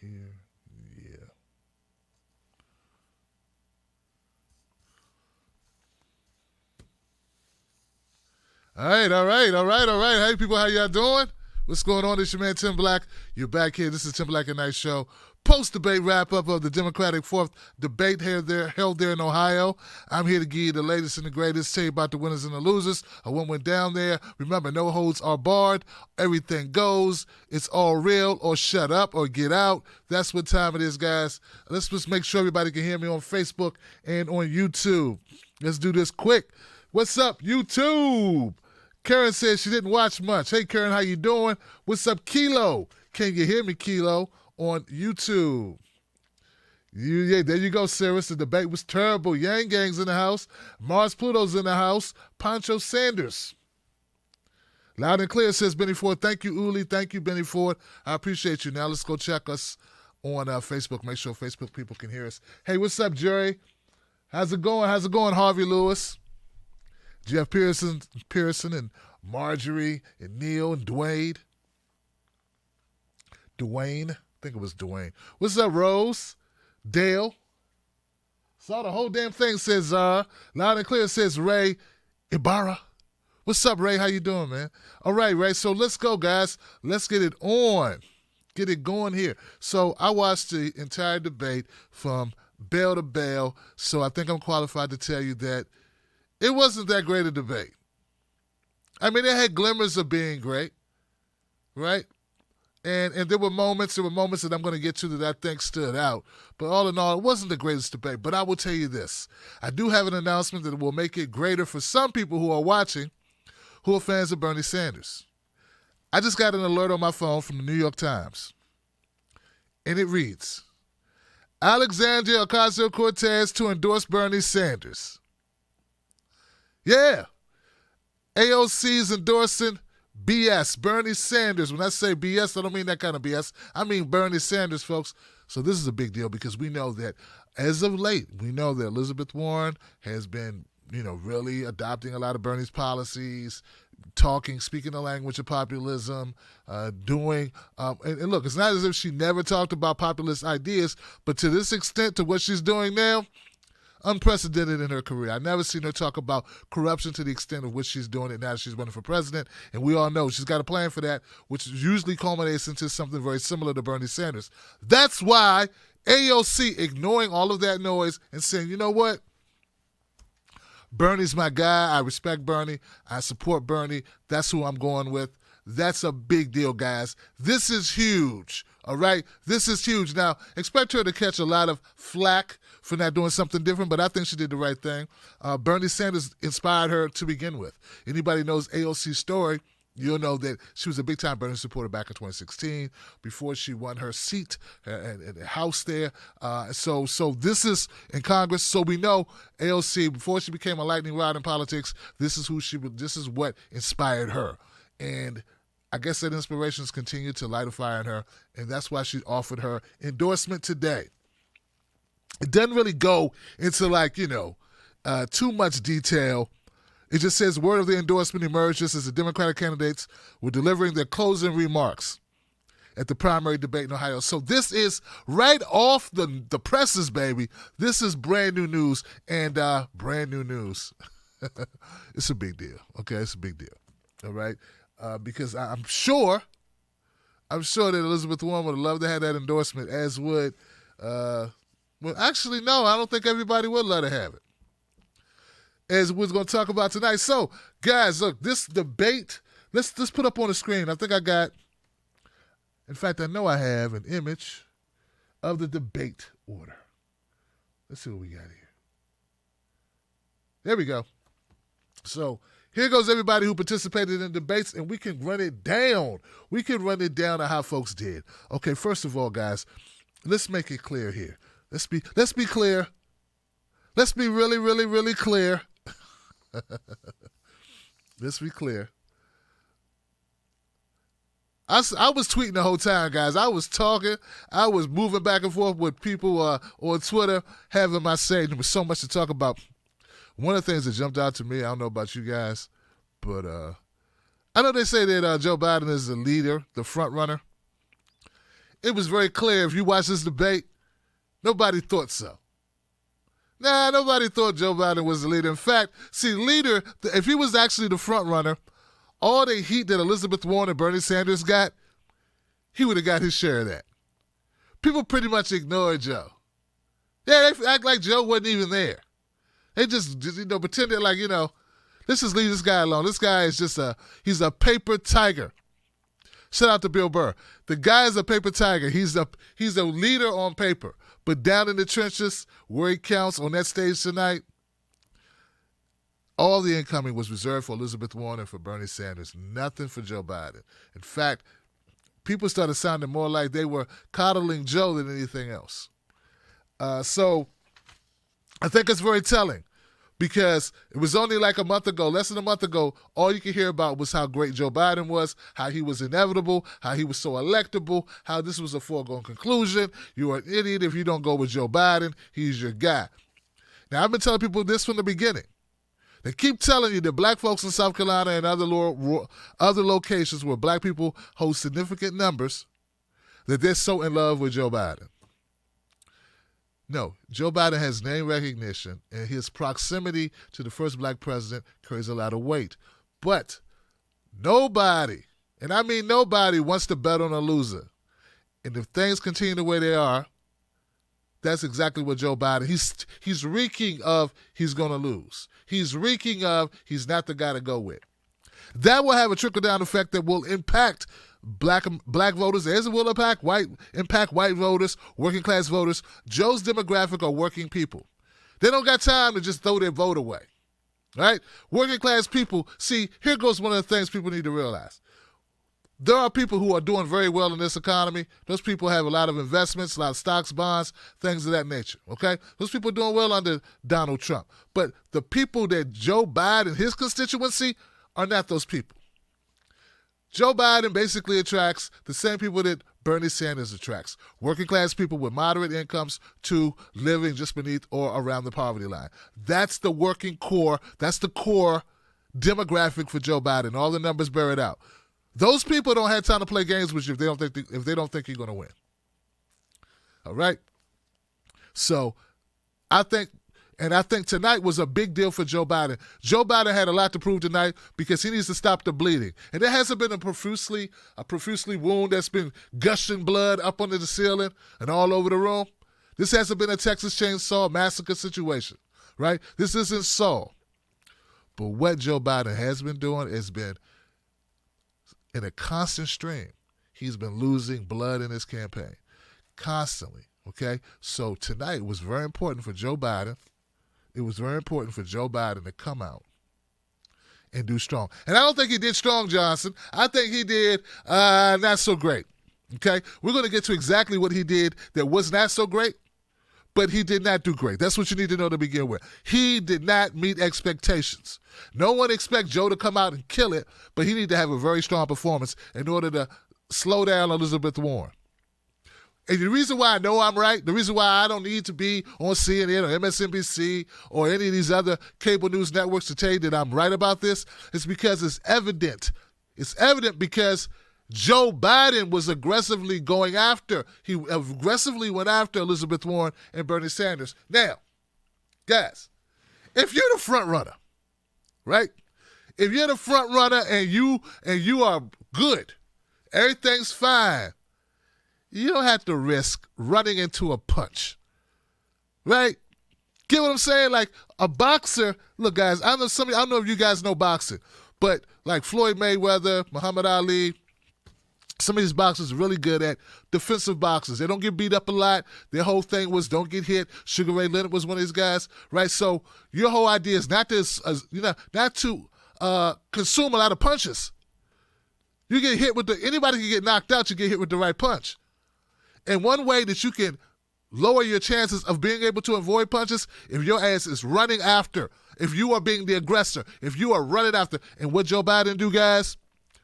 here. Yeah. All right, all right, all right, all right. Hey, people, how y'all doing? What's going on? It's your man, Tim Black. You're back here. This is Tim Black at Night Show. Post-debate wrap-up of the Democratic fourth debate held there in Ohio. I'm here to give you the latest and the greatest, tell you about the winners and the losers, of what went down there. Remember, no holds are barred. Everything goes. It's all real, or shut up or get out. That's what time it is, guys. Let's just make sure everybody can hear me on Facebook and on YouTube. Let's do this quick. What's up, YouTube? Karen says she didn't watch much. Hey, Karen, how you doing? What's up, Kilo? Can you hear me, Kilo, on YouTube? Yeah, there you go, Cyrus. The debate was terrible. Yang Gang's in the house. Mars Pluto's in the house. Poncho Sanders. Loud and clear, says Benny Ford. Thank you, Uli. Thank you, Benny Ford. I appreciate you. Now let's go check us on Facebook. Make sure Facebook people can hear us. Hey, what's up, Jerry? How's it going? How's it going, Harvey Lewis? Jeff Pearson and Marjorie and Neil and Dwayne. I think it was Dwayne. What's up, Rose? Dale? Saw the whole damn thing, says Loud and clear, says Ray Ibarra. What's up, Ray? How you doing, man? All right, Ray, so let's go, guys. Let's get it on. Get it going here. So I watched the entire debate from bell to bell, so I think I'm qualified to tell you that it wasn't that great a debate. I mean, it had glimmers of being great, right? And there were moments that I'm going to get to that I think stood out. But all in all, it wasn't the greatest debate. But I will tell you this. I do have an announcement that will make it greater for some people who are watching who are fans of Bernie Sanders. I just got an alert on my phone from the New York Times. And it reads, Alexandria Ocasio-Cortez to endorse Bernie Sanders. Yeah. AOC's endorsing BS, Bernie Sanders. When I say BS, I don't mean that kind of BS. I mean Bernie Sanders, folks. So this is a big deal because we know that as of late, we know that Elizabeth Warren has been, really adopting a lot of Bernie's policies, speaking the language of populism, doing, and look, it's not as if she never talked about populist ideas, but to this extent, to what she's doing now, unprecedented in her career. I've never seen her talk about corruption to the extent of which she's doing it now that she's running for president. And we all know she's got a plan for that, which usually culminates into something very similar to Bernie Sanders. That's why AOC ignoring all of that noise and saying, you know what? Bernie's my guy. I respect Bernie. I support Bernie. That's who I'm going with. That's a big deal, guys. This is huge, all right? This is huge. Now, expect her to catch a lot of flack for not doing something different, but I think she did the right thing. Bernie Sanders inspired her to begin with. Anybody knows AOC's story, you'll know that she was a big-time Bernie supporter back in 2016 before she won her seat in the House there. So this is in Congress. So we know AOC, before she became a lightning rod in politics, this is what inspired her. And I guess that inspirations continue to light a fire in her, and that's why she offered her endorsement today. It doesn't really go into too much detail. It just says word of the endorsement emerged just as the Democratic candidates were delivering their closing remarks at the primary debate in Ohio. So this is right off the presses, baby. This is brand new news, and brand new news. It's a big deal, okay? It's a big deal, all right? Because I'm sure that Elizabeth Warren would love to have that endorsement, as would, actually, no, I don't think everybody would let her have it, as we're going to talk about tonight. So, guys, look, this debate, let's put up on the screen. I think I got, in fact, I know I have an image of the debate order. Let's see what we got here. There we go. So, here goes everybody who participated in debates, and we can run it down. We can run it down on how folks did. Okay, first of all, guys, let's make it clear here. Let's be clear. Let's be really, really, really clear. Let's be clear. I was tweeting the whole time, guys. I was talking. I was moving back and forth with people on Twitter, having my say. There was so much to talk about. One of the things that jumped out to me, I don't know about you guys, but I know they say that Joe Biden is the leader, the front runner. it was very clear if you watch this debate, nobody thought so. Nah, nobody thought Joe Biden was the leader. In fact, see, leader, if he was actually the front runner, all the heat that Elizabeth Warren and Bernie Sanders got, he would have got his share of that. People pretty much ignored Joe. Yeah, they act like Joe wasn't even there. They just pretended like, let's just leave this guy alone. This guy is he's a paper tiger. Shout out to Bill Burr. The guy is a paper tiger. He's a leader on paper. But down in the trenches, where he counts on that stage tonight, all the incoming was reserved for Elizabeth Warren and for Bernie Sanders. Nothing for Joe Biden. In fact, people started sounding more like they were coddling Joe than anything else. So I think it's very telling because it was only like a month ago, less than a month ago, all you could hear about was how great Joe Biden was, how he was inevitable, how he was so electable, how this was a foregone conclusion. You're an idiot if you don't go with Joe Biden. He's your guy. Now, I've been telling people this from the beginning. They keep telling you that black folks in South Carolina and other locations where black people hold significant numbers, that they're so in love with Joe Biden. No, Joe Biden has name recognition, and his proximity to the first black president carries a lot of weight. But nobody, and I mean nobody, wants to bet on a loser. And if things continue the way they are, that's exactly what Joe Biden, he's reeking of he's going to lose. He's reeking of he's not the guy to go with. That will have a trickle-down effect that will impact black voters, as it will impact white voters, working class voters. Joe's demographic are working people. They don't got time to just throw their vote away, right? Working class people, see, here goes one of the things people need to realize. There are people who are doing very well in this economy. Those people have a lot of investments, a lot of stocks, bonds, things of that nature, okay? Those people are doing well under Donald Trump. But the people that Joe Biden, his constituency, are not those people. Joe Biden basically attracts the same people that Bernie Sanders attracts. Working class people with moderate incomes to living just beneath or around the poverty line. That's the working core. That's the core demographic for Joe Biden. All the numbers bear it out. Those people don't have time to play games with you if they don't think you're going to win. All right? So I think tonight was a big deal for Joe Biden. Joe Biden had a lot to prove tonight because he needs to stop the bleeding. And there hasn't been a profusely wound that's been gushing blood up under the ceiling and all over the room. This hasn't been a Texas Chainsaw Massacre situation, right? This isn't so. But what Joe Biden has been doing has been in a constant stream. He's been losing blood in his campaign constantly, okay? So tonight was very important for Joe Biden. It was very important for Joe Biden to come out and do strong. And I don't think he did strong, Johnson. I think he did not so great, okay? We're going to get to exactly what he did that was not so great, but he did not do great. That's what you need to know to begin with. He did not meet expectations. No one expects Joe to come out and kill it, but he needed to have a very strong performance in order to slow down Elizabeth Warren. And the reason why I know I'm right, the reason why I don't need to be on CNN or MSNBC or any of these other cable news networks to tell you that I'm right about this is because it's evident. It's evident because Joe Biden was aggressively going after. He aggressively went after Elizabeth Warren and Bernie Sanders. Now, guys, if you're the front runner, right? If you're the front runner and you are good, everything's fine. You don't have to risk running into a punch, right? Get what I'm saying? Like a boxer. Look, guys, I don't know if you guys know boxing, but like Floyd Mayweather, Muhammad Ali, some of these boxers are really good at defensive boxers. They don't get beat up a lot. Their whole thing was don't get hit. Sugar Ray Leonard was one of these guys, right? So your whole idea is not to consume a lot of punches. You get hit anybody can get knocked out. You get hit with the right punch. And one way that you can lower your chances of being able to avoid punches, if your ass is running after, if you are being the aggressor, if you are running after. And what Joe Biden do, guys?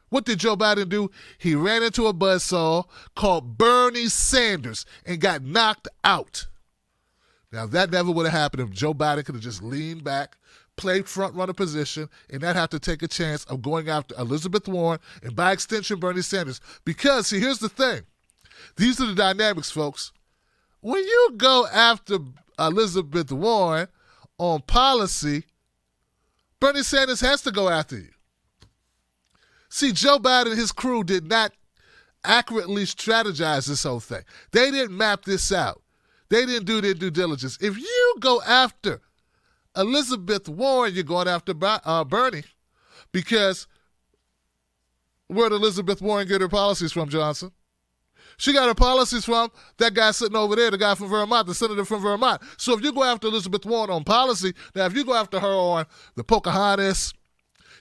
What did Joe Biden do? He ran into a buzzsaw called Bernie Sanders and got knocked out. Now, that never would have happened if Joe Biden could have just leaned back, played front runner position, and not have to take a chance of going after Elizabeth Warren and by extension Bernie Sanders. Because, see, here's the thing. These are the dynamics, folks. When you go after Elizabeth Warren on policy, Bernie Sanders has to go after you. See, Joe Biden and his crew did not accurately strategize this whole thing. They didn't map this out. They didn't do their due diligence. If you go after Elizabeth Warren, you're going after Bernie, because where did Elizabeth Warren get her policies from, Johnson? She got her policies from that guy sitting over there, the guy from Vermont, the senator from Vermont. So if you go after Elizabeth Warren on policy, now if you go after her on the Pocahontas,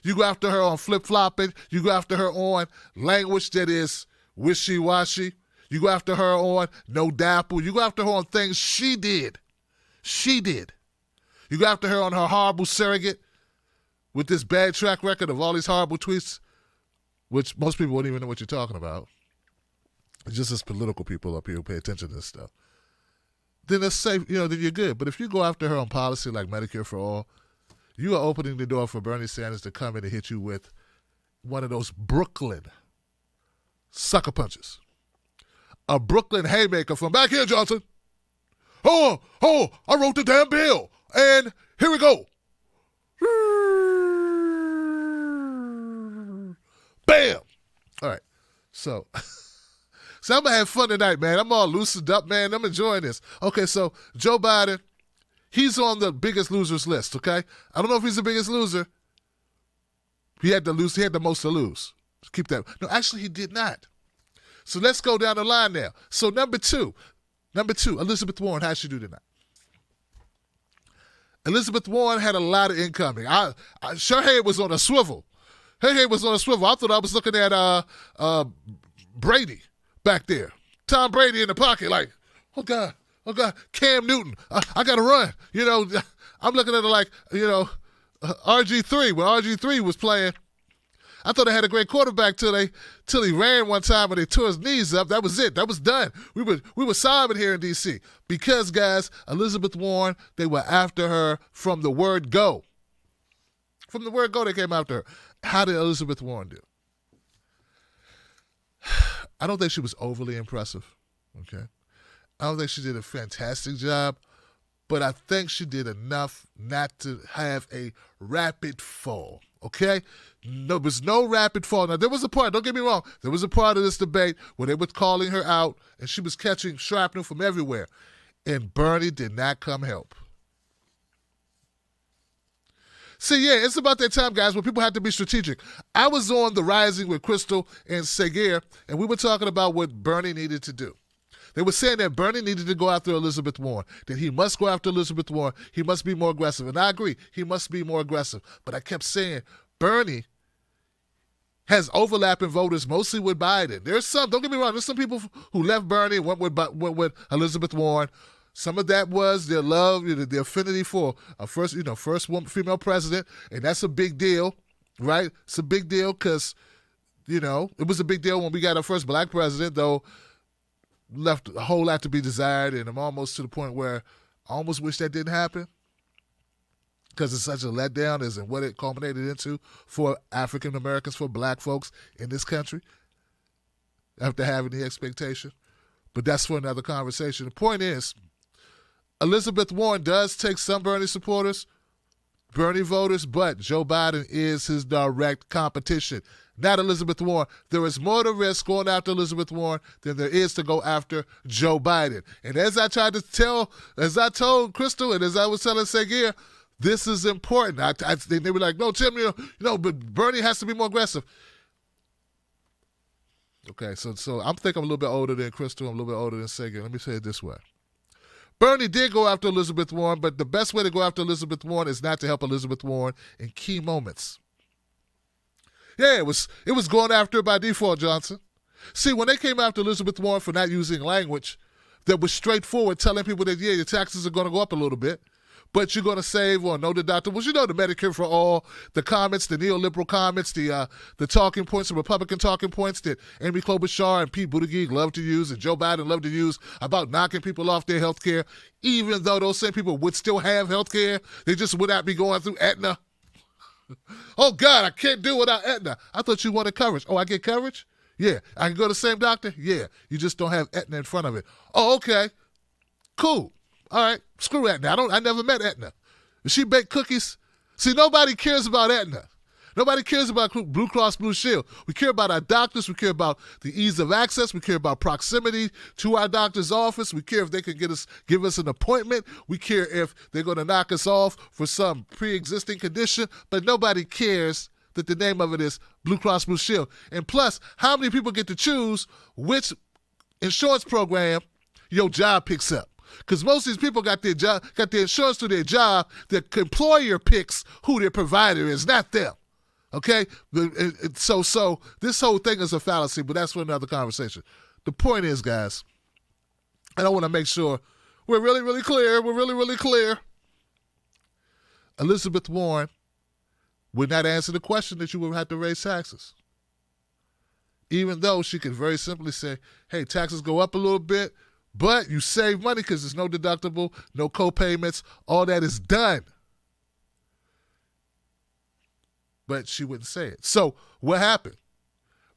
you go after her on flip-flopping, you go after her on language that is wishy-washy, you go after her on no dapple, you go after her on things she did. She did. You go after her on her horrible surrogate with this bad track record of all these horrible tweets, which most people wouldn't even know what you're talking about. It's just as political people up here who pay attention to this stuff. Then it's safe, then you're good. But if you go after her on policy like Medicare for all, you are opening the door for Bernie Sanders to come in and hit you with one of those Brooklyn sucker punches. A Brooklyn haymaker from back here, Johnson. Oh, I wrote the damn bill. And here we go. Bam. All right. So I'm going to have fun tonight, man. I'm all loosened up, man. I'm enjoying this. Okay, so Joe Biden, he's on the biggest losers list, okay? I don't know if he's the biggest loser. He had the most to lose. Keep that. No, actually, he did not. So let's go down the line now. So number two, Elizabeth Warren, how'd she do tonight? Elizabeth Warren had a lot of incoming. Her head was on a swivel. I thought I was looking at Brady back there. Tom Brady in the pocket, like, oh God, Cam Newton, I got to run. I'm looking at it like, RG3, when RG3 was playing. I thought they had a great quarterback till he ran one time and they tore his knees up. That was it. That was done. We were sobbing here in D.C. because, guys, Elizabeth Warren, they were after her from the word go. From the word go, they came after her. How did Elizabeth Warren do? I don't think she was overly impressive, okay? I don't think she did a fantastic job, but I think she did enough not to have a rapid fall, okay? There was no rapid fall. Now, there was a part, don't get me wrong, there was a part of this debate where they were calling her out and she was catching shrapnel from everywhere, and Bernie did not come help. See, yeah, it's about that time, guys, where people have to be strategic. I was on The Rising with Crystal and Segier, and we were talking about what Bernie needed to do. They were saying that Bernie needed to go after Elizabeth Warren, that he must go after Elizabeth Warren. He must be more aggressive. And I agree, he must be more aggressive. But I kept saying, Bernie has overlapping voters, mostly with Biden. There's some, don't get me wrong, there's some people who left Bernie and went with Elizabeth Warren. Some of that was their love, their affinity for a first woman, female president, and that's a big deal, right? It's a big deal because, it was a big deal when we got our first black president, though left a whole lot to be desired, and I'm almost to the point where I almost wish that didn't happen because it's such a letdown as in what it culminated into for African Americans, for black folks in this country after having the expectation. But that's for another conversation. The point is, Elizabeth Warren does take some Bernie supporters, Bernie voters, but Joe Biden is his direct competition, not Elizabeth Warren. There is more to risk going after Elizabeth Warren than there is to go after Joe Biden. And as I told Crystal and as I was telling Segier, this is important. They were like, no, Tim, but Bernie has to be more aggressive. Okay, so I'm thinking I'm a little bit older than Crystal. I'm a little bit older than Segier. Let me say it this way. Bernie did go after Elizabeth Warren, but the best way to go after Elizabeth Warren is not to help Elizabeth Warren in key moments. Yeah, it was going after her by default, Johnson. See, when they came after Elizabeth Warren for not using language that was straightforward, telling people that, yeah, your taxes are going to go up a little bit, but you're going to save or know the deductibles. The Medicare for all, the comments, the neoliberal comments, the talking points, the Republican talking points that Amy Klobuchar and Pete Buttigieg love to use and Joe Biden love to use about knocking people off their health care, even though those same people would still have health care. They just would not be going through Aetna. Oh, God, I can't do without Aetna. I thought you wanted coverage. Oh, I get coverage? Yeah. I can go to the same doctor? Yeah. You just don't have Aetna in front of it. Oh, okay. Cool. All right. Screw Aetna. I never met Aetna. Does she bake cookies? See, nobody cares about Aetna. Nobody cares about Blue Cross Blue Shield. We care about our doctors. We care about the ease of access. We care about proximity to our doctor's office. We care if they can give us an appointment. We care if they're going to knock us off for some pre-existing condition. But nobody cares that the name of it is Blue Cross Blue Shield. And plus, how many people get to choose which insurance program your job picks up? Because most of these people got their insurance through their job. The employer picks who their provider is, not them. Okay? So this whole thing is a fallacy, but that's for another conversation. The point is, guys, and I want to make sure we're really, really clear. We're really, really clear. Elizabeth Warren would not answer the question that you would have to raise taxes. Even though she could very simply say, hey, taxes go up a little bit, but you save money because there's no deductible, no co-payments. All that is done. But she wouldn't say it. So what happened?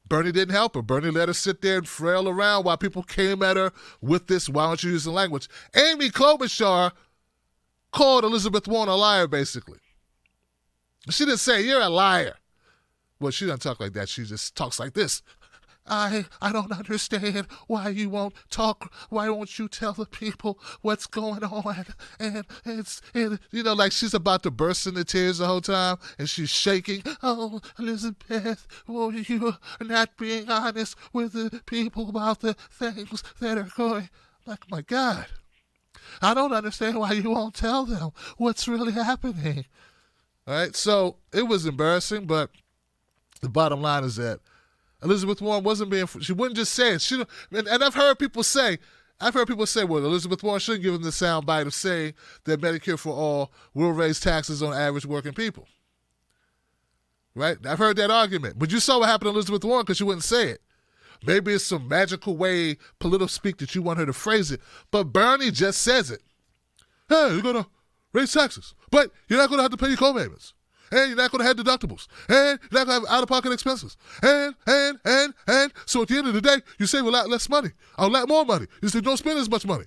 Bernie didn't help her. Bernie let her sit there and frail around while people came at her with this, why don't you use the language? Amy Klobuchar called Elizabeth Warren a liar, basically. She didn't say, you're a liar. Well, she doesn't talk like that. She just talks like this. I don't understand why you won't talk. Why won't you tell the people what's going on? And like she's about to burst into tears the whole time, and she's shaking. Oh, Elizabeth, well, you are not being honest with the people about the things that are going. Like, my God, I don't understand why you won't tell them what's really happening. All right, so it was embarrassing, but the bottom line is that Elizabeth Warren she wouldn't just say it. And I've heard people say, well, Elizabeth Warren shouldn't give them the soundbite of saying that Medicare for All will raise taxes on average working people. Right? I've heard that argument. But you saw what happened to Elizabeth Warren because she wouldn't say it. Maybe it's some magical way, political speak that you want her to phrase it. But Bernie just says it. Hey, you're going to raise taxes, but you're not going to have to pay your co-payments. And you're not going to have deductibles. And you're not going to have out-of-pocket expenses. And. So at the end of the day, you save a lot less money. A lot more money. You say, don't spend as much money.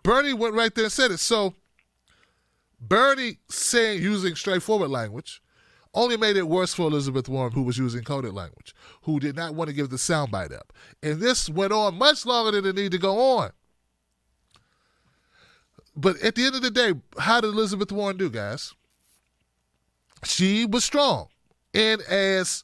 Bernie went right there and said it. So Bernie using straightforward language only made it worse for Elizabeth Warren, who was using coded language, who did not want to give the soundbite up. And this went on much longer than it needed to go on. But at the end of the day, how did Elizabeth Warren do, guys? She was strong, and as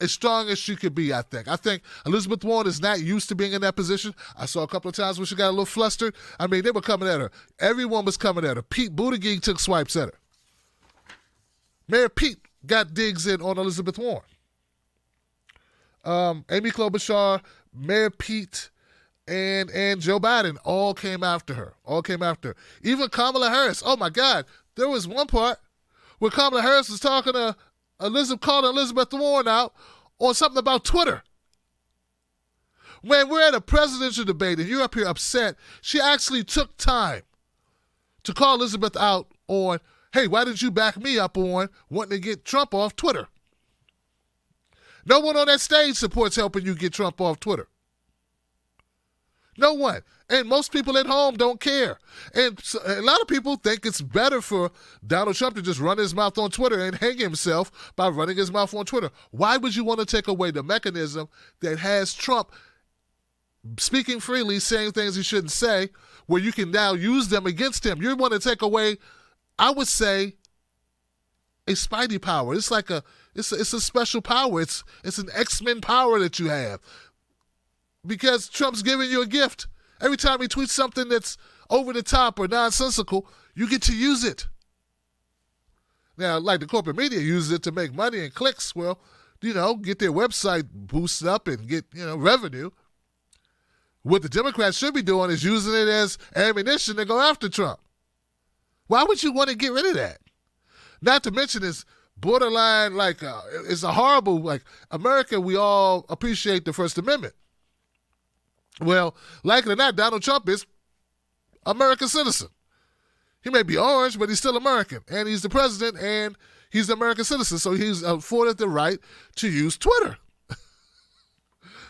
strong as she could be, I think. I think Elizabeth Warren is not used to being in that position. I saw a couple of times when she got a little flustered. I mean, they were coming at her. Everyone was coming at her. Pete Buttigieg took swipes at her. Mayor Pete got digs in on Elizabeth Warren. Amy Klobuchar, Mayor Pete, and Joe Biden all came after her. Even Kamala Harris. Oh, my God. There was one part where Kamala Harris was talking to calling Elizabeth Warren out on something about Twitter. When we're at a presidential debate and you're up here upset, she actually took time to call Elizabeth out on, hey, why didn't you back me up on wanting to get Trump off Twitter? No one on that stage supports helping you get Trump off Twitter. No one. And most people at home don't care. And a lot of people think it's better for Donald Trump to just run his mouth on Twitter and hang himself by running his mouth on Twitter. Why would you want to take away the mechanism that has Trump speaking freely, saying things he shouldn't say, where you can now use them against him? You want to take away, I would say, a spidey power. It's like it's a special power. It's an X-Men power that you have. Because Trump's giving you a gift. Every time he tweets something that's over the top or nonsensical, you get to use it. Now, like the corporate media uses it to make money and clicks, well, get their website boosted up and get, revenue. What the Democrats should be doing is using it as ammunition to go after Trump. Why would you want to get rid of that? Not to mention it's borderline, it's a horrible, America, we all appreciate the First Amendment. Well, likely or not, Donald Trump is American citizen. He may be orange, but he's still American. And he's the president, and he's an American citizen. So he's afforded the right to use Twitter.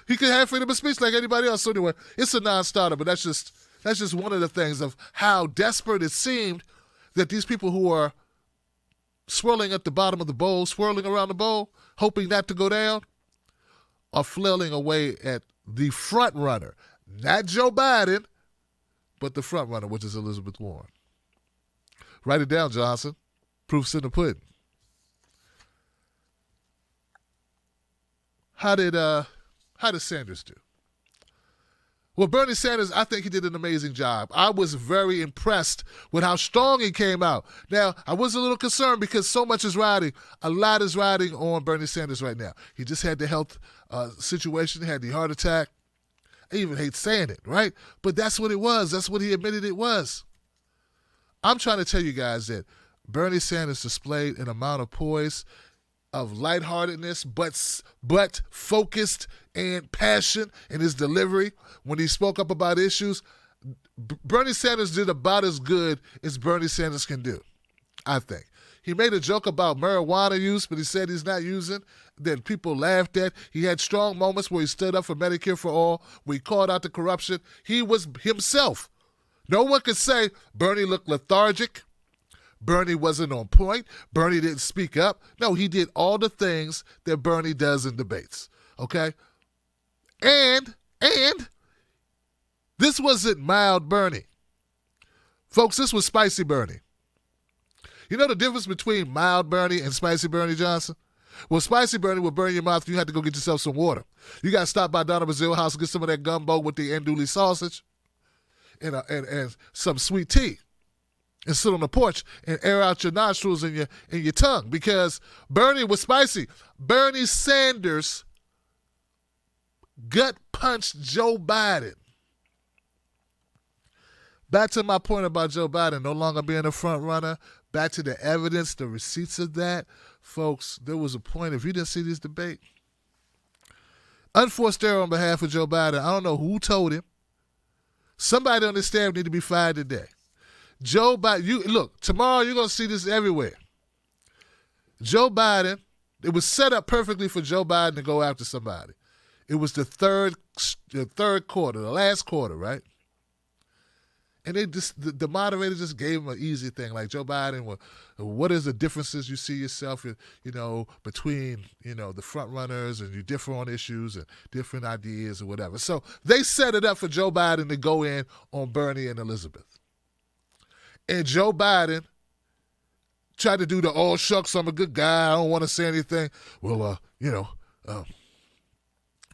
He can have freedom of speech like anybody else. So anyway, it's a non-starter, but that's just one of the things of how desperate it seemed that these people who are swirling at the bottom of the bowl, swirling around the bowl, hoping not to go down, are flailing away at the front runner. Not Joe Biden, but the front runner, which is Elizabeth Warren. Write it down, Johnson. Proof's in the pudding. How did Sanders do? Well, Bernie Sanders, I think he did an amazing job. I was very impressed with how strong he came out. Now, I was a little concerned because so much is riding. A lot is riding on Bernie Sanders right now. He just had the health situation, had the heart attack. I even hate saying it, right? But that's what it was. That's what he admitted it was. I'm trying to tell you guys that Bernie Sanders displayed an amount of poise, of lightheartedness, but focused and passion in his delivery when he spoke up about issues. Bernie Sanders did about as good as Bernie Sanders can do, I think. He made a joke about marijuana use, but he said he's not using. Then people laughed at. He had strong moments where he stood up for Medicare for all, where he called out the corruption. He was himself. No one could say Bernie looked lethargic. Bernie wasn't on point. Bernie didn't speak up. No, he did all the things that Bernie does in debates, okay? And this wasn't mild Bernie. Folks, this was spicy Bernie. You know the difference between mild Bernie and spicy Bernie, Johnson? Well, spicy Bernie will burn your mouth and you have to go get yourself some water. You got to stop by Donna Brazile house and get some of that gumbo with the andouille sausage and some sweet tea. And sit on the porch and air out your nostrils and your tongue, because Bernie was spicy. Bernie Sanders gut punched Joe Biden. Back to my point about Joe Biden no longer being a front runner. Back to the evidence, the receipts of that. Folks, there was a point, if you didn't see this debate, unforced error on behalf of Joe Biden. I don't know who told him. Somebody on this staff need to be fired today. Joe Biden, look, tomorrow you're going to see this everywhere. Joe Biden, it was set up perfectly for Joe Biden to go after somebody. It was the third quarter, the last quarter, right? And the moderator just gave him an easy thing, like Joe Biden, well, what is the differences you see yourself, between, the front runners, and you differ on issues and different ideas or whatever. So they set it up for Joe Biden to go in on Bernie and Elizabeth. And Joe Biden tried to do the, oh, shucks, I'm a good guy, I don't want to say anything. Well,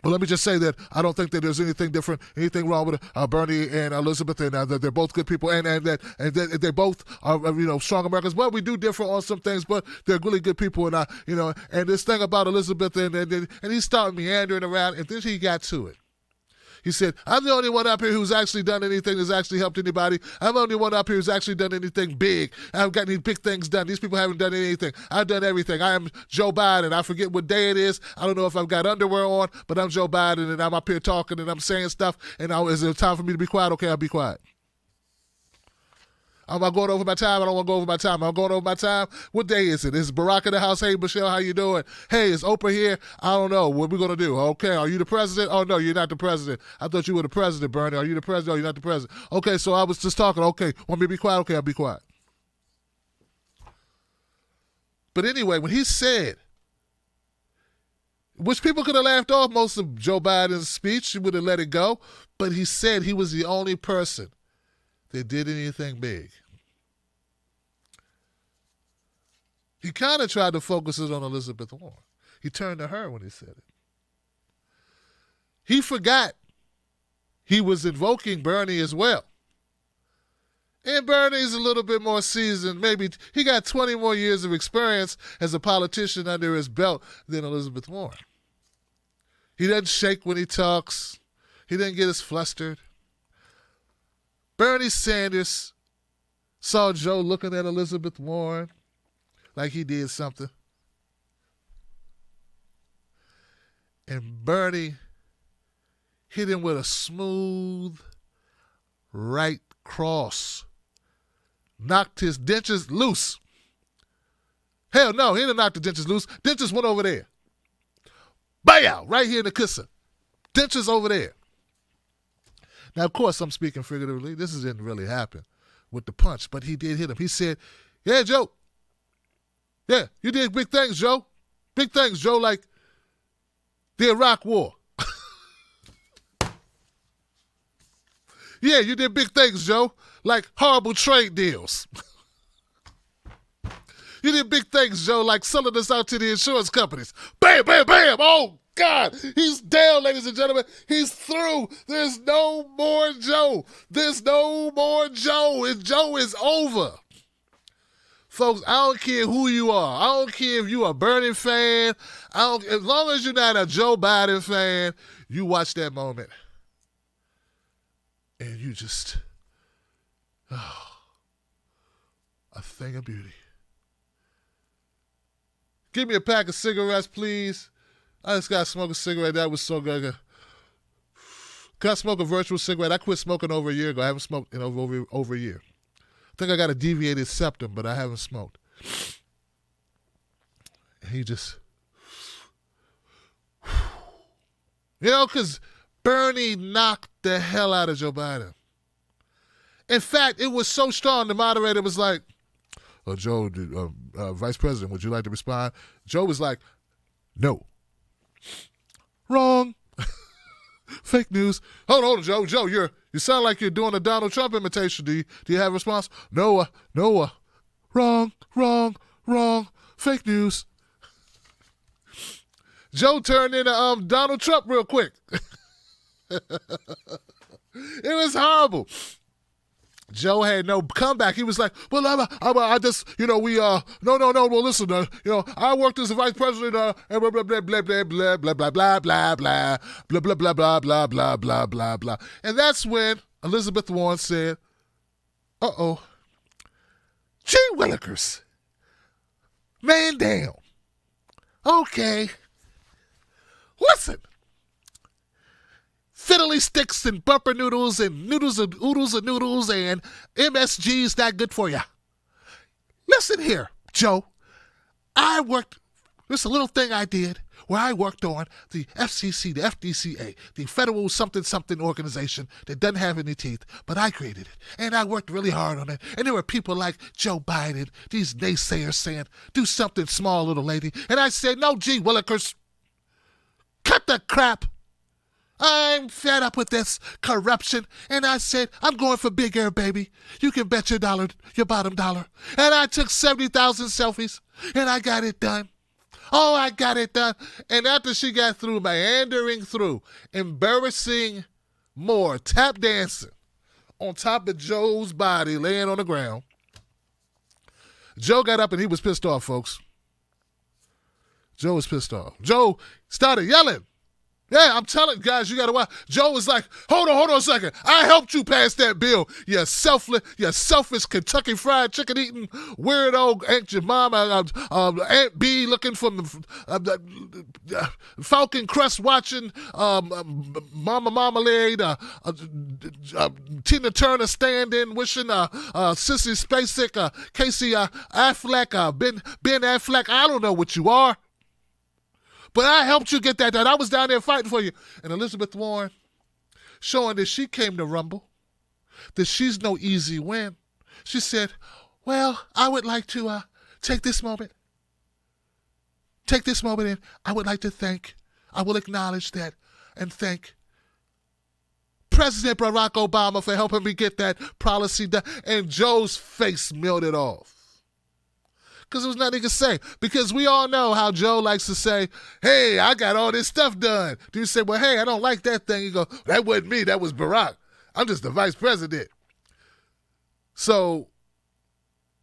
let me just say that I don't think that there's anything wrong with Bernie and Elizabeth, and that they're both good people, and that they both are, strong Americans. Well, we do differ on some things, but they're really good people, and and this thing about Elizabeth, and he started meandering around, and then he got to it. He said, I'm the only one up here who's actually done anything that's actually helped anybody. I'm the only one up here who's actually done anything big. I haven't got any big things done. These people haven't done anything. I've done everything. I am Joe Biden. I forget what day it is. I don't know if I've got underwear on, but I'm Joe Biden, and I'm up here talking, and I'm saying stuff, and is it time for me to be quiet? Okay, I'll be quiet. Am I going over my time? I don't want to go over my time. Am I going over my time? What day is it? Is Barack in the house? Hey, Michelle, how you doing? Hey, is Oprah here? I don't know. What are we going to do? Okay, are you the president? Oh, no, you're not the president. I thought you were the president, Bernie. Are you the president? Oh, you're not the president. Okay, so I was just talking. Okay, want me to be quiet? Okay, I'll be quiet. But anyway, when he said, which people could have laughed off most of Joe Biden's speech, he would have let it go, but he said he was the only person that did anything big. He kind of tried to focus it on Elizabeth Warren. He turned to her when he said it. He forgot he was invoking Bernie as well. And Bernie's a little bit more seasoned. Maybe he got 20 more years of experience as a politician under his belt than Elizabeth Warren. He doesn't shake when he talks. He doesn't get as flustered. Bernie Sanders saw Joe looking at Elizabeth Warren like he did something. And Bernie hit him with a smooth right cross. Knocked his dentures loose. Hell no, he didn't knock the dentures loose. Dentures went over there. Bam! Right here in the kisser. Dentures over there. Now, of course, I'm speaking figuratively. This didn't really happen with the punch, but he did hit him. He said, yeah, Joe. Yeah, you did big things, Joe. Big things, Joe, like the Iraq War. Yeah, you did big things, Joe, like horrible trade deals. You did big things, Joe, like selling us out to the insurance companies. Bam, bam, bam. Oh, God. He's down, ladies and gentlemen. He's through. There's no more Joe. There's no more Joe. And Joe is over. Folks, I don't care who you are. I don't care if you're a Bernie fan. As long as you're not a Joe Biden fan, you watch that moment. And you just, a thing of beauty. Give me a pack of cigarettes, please. I just got to smoke a cigarette. That was so good. Can I smoke a virtual cigarette? I quit smoking over a year ago. I haven't smoked in over a year. I think I got a deviated septum, but I haven't smoked. And he just, because Bernie knocked the hell out of Joe Biden. In fact, it was so strong, the moderator was like, Joe, Vice President, would you like to respond? Joe was like, no. Wrong. Fake news. Hold on, Joe. Joe, you sound like you're doing a Donald Trump imitation. Do you have a response? No. Wrong. Fake news. Joe turned into Donald Trump real quick. It was horrible. Joe had no comeback. He was like, well, I just, no, well, listen, I worked as a vice president, and blah, blah, blah, blah, blah, blah, blah, blah, blah, blah, blah, blah, blah, blah, blah, blah, blah, blah, blah, blah. And that's when Elizabeth Warren said, gee willikers, man down. Okay. Listen. Fiddly sticks and bumper noodles and noodles and oodles and noodles and MSG's not good for you. Listen here, Joe. There's a little thing I did where I worked on the FCC, the FDCA, the Federal something organization that doesn't have any teeth, but I created it. And I worked really hard on it. And there were people like Joe Biden, these naysayers saying, do something small, little lady. And I said, no, gee willikers, cut the crap. I'm fed up with this corruption. And I said, I'm going for big air, baby. You can bet your bottom dollar. And I took 70,000 selfies, and I got it done. Oh, I got it done. And after she got through meandering through, embarrassing more, tap dancing on top of Joe's body laying on the ground, Joe got up and he was pissed off, folks. Joe was pissed off. Joe started yelling. Yeah, I'm telling you guys, you got to watch. Joe was like, hold on a second. I helped you pass that bill. You selfish Kentucky Fried Chicken eating weirdo Aunt your mama, Aunt B looking from the Falcon Crest watching, Mama Marmalade, Tina Turner standing wishing Sissy Spacek, Casey Affleck, Ben Affleck. I don't know what you are. But I helped you get that done. I was down there fighting for you. And Elizabeth Warren, showing that she came to rumble, that she's no easy win, she said, well, I would like to take this moment and I would like to I will acknowledge that and thank President Barack Obama for helping me get that policy done. And Joe's face melted off. Because there was nothing to say. Because we all know how Joe likes to say, hey, I got all this stuff done. Do you say, well, hey, I don't like that thing? You go, that wasn't me. That was Barack. I'm just the vice president. So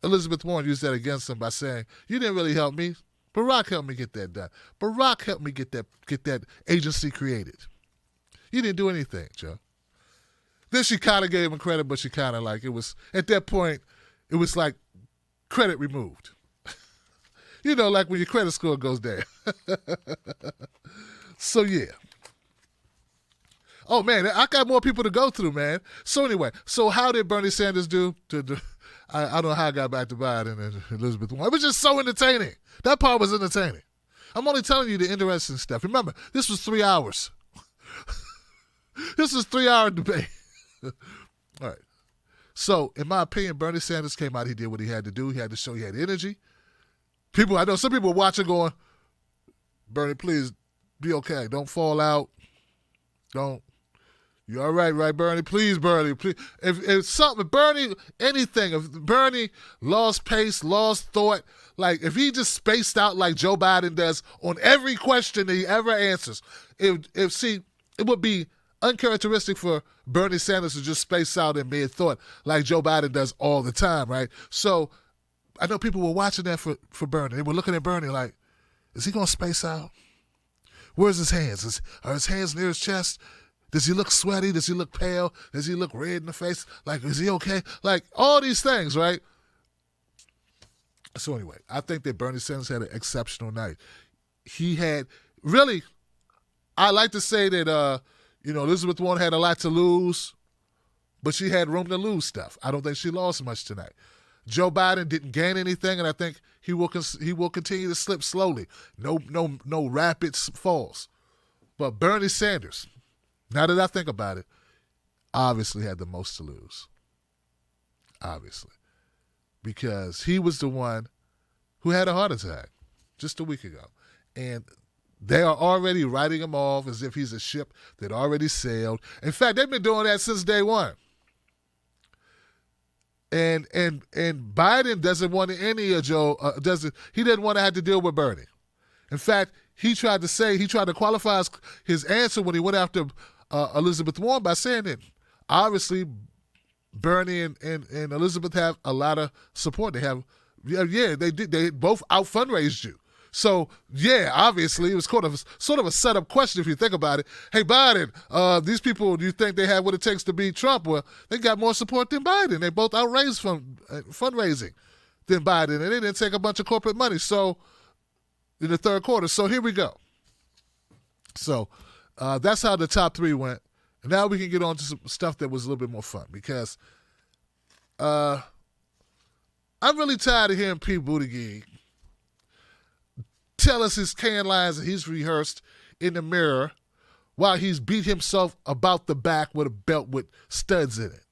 Elizabeth Warren used that against him by saying, you didn't really help me. Barack helped me get that done. Barack helped me get that agency created. You didn't do anything, Joe. Then she kind of gave him credit, but she kind of like, it was, at that point, it was like credit removed. Like when your credit score goes down. So, yeah. Oh, man, I got more people to go through, man. So, anyway, how did Bernie Sanders do? I don't know how I got back to Biden and Elizabeth Warren. It was just so entertaining. That part was entertaining. I'm only telling you the interesting stuff. Remember, this was 3 hours. This is 3-hour debate. All right. So, in my opinion, Bernie Sanders came out. He did what he had to do. He had to show he had energy. I know some people watching going, Bernie, please be okay. Don't fall out. Don't. You all right, Bernie? Please, Bernie. Please. If something, Bernie, anything, if Bernie lost pace, lost thought, like if he just spaced out like Joe Biden does on every question that he ever answers, it would be uncharacteristic for Bernie Sanders to just space out in mid-thought like Joe Biden does all the time, right? So I know people were watching that for Bernie. They were looking at Bernie like, is he going to space out? Where's his hands? Are his hands near his chest? Does he look sweaty? Does he look pale? Does he look red in the face? Like, is he okay? Like, all these things, right? So anyway, I think that Bernie Sanders had an exceptional night. He had, really, I like to say that, Elizabeth Warren had a lot to lose, but she had room to lose stuff. I don't think she lost much tonight. Joe Biden didn't gain anything, and I think he will continue to slip slowly. No rapid falls. But Bernie Sanders, now that I think about it, obviously had the most to lose. Obviously. Because he was the one who had a heart attack just a week ago. And they are already writing him off as if he's a ship that already sailed. In fact, they've been doing that since day one. And Biden doesn't want any of Joe. He didn't want to have to deal with Bernie. In fact, he tried to qualify his answer when he went after Elizabeth Warren by saying that obviously Bernie and Elizabeth have a lot of support. They have, they both out fundraised you. So, obviously, it was sort of a set-up question if you think about it. Hey, Biden, these people, do you think they have what it takes to beat Trump? Well, they got more support than Biden. They both outraised from fundraising than Biden, and they didn't take a bunch of corporate money in the third quarter. So here we go. So that's how the top three went. And now we can get on to some stuff that was a little bit more fun because I'm really tired of hearing Pete Buttigieg tell us his canned lines that he's rehearsed in the mirror while he's beat himself about the back with a belt with studs in it.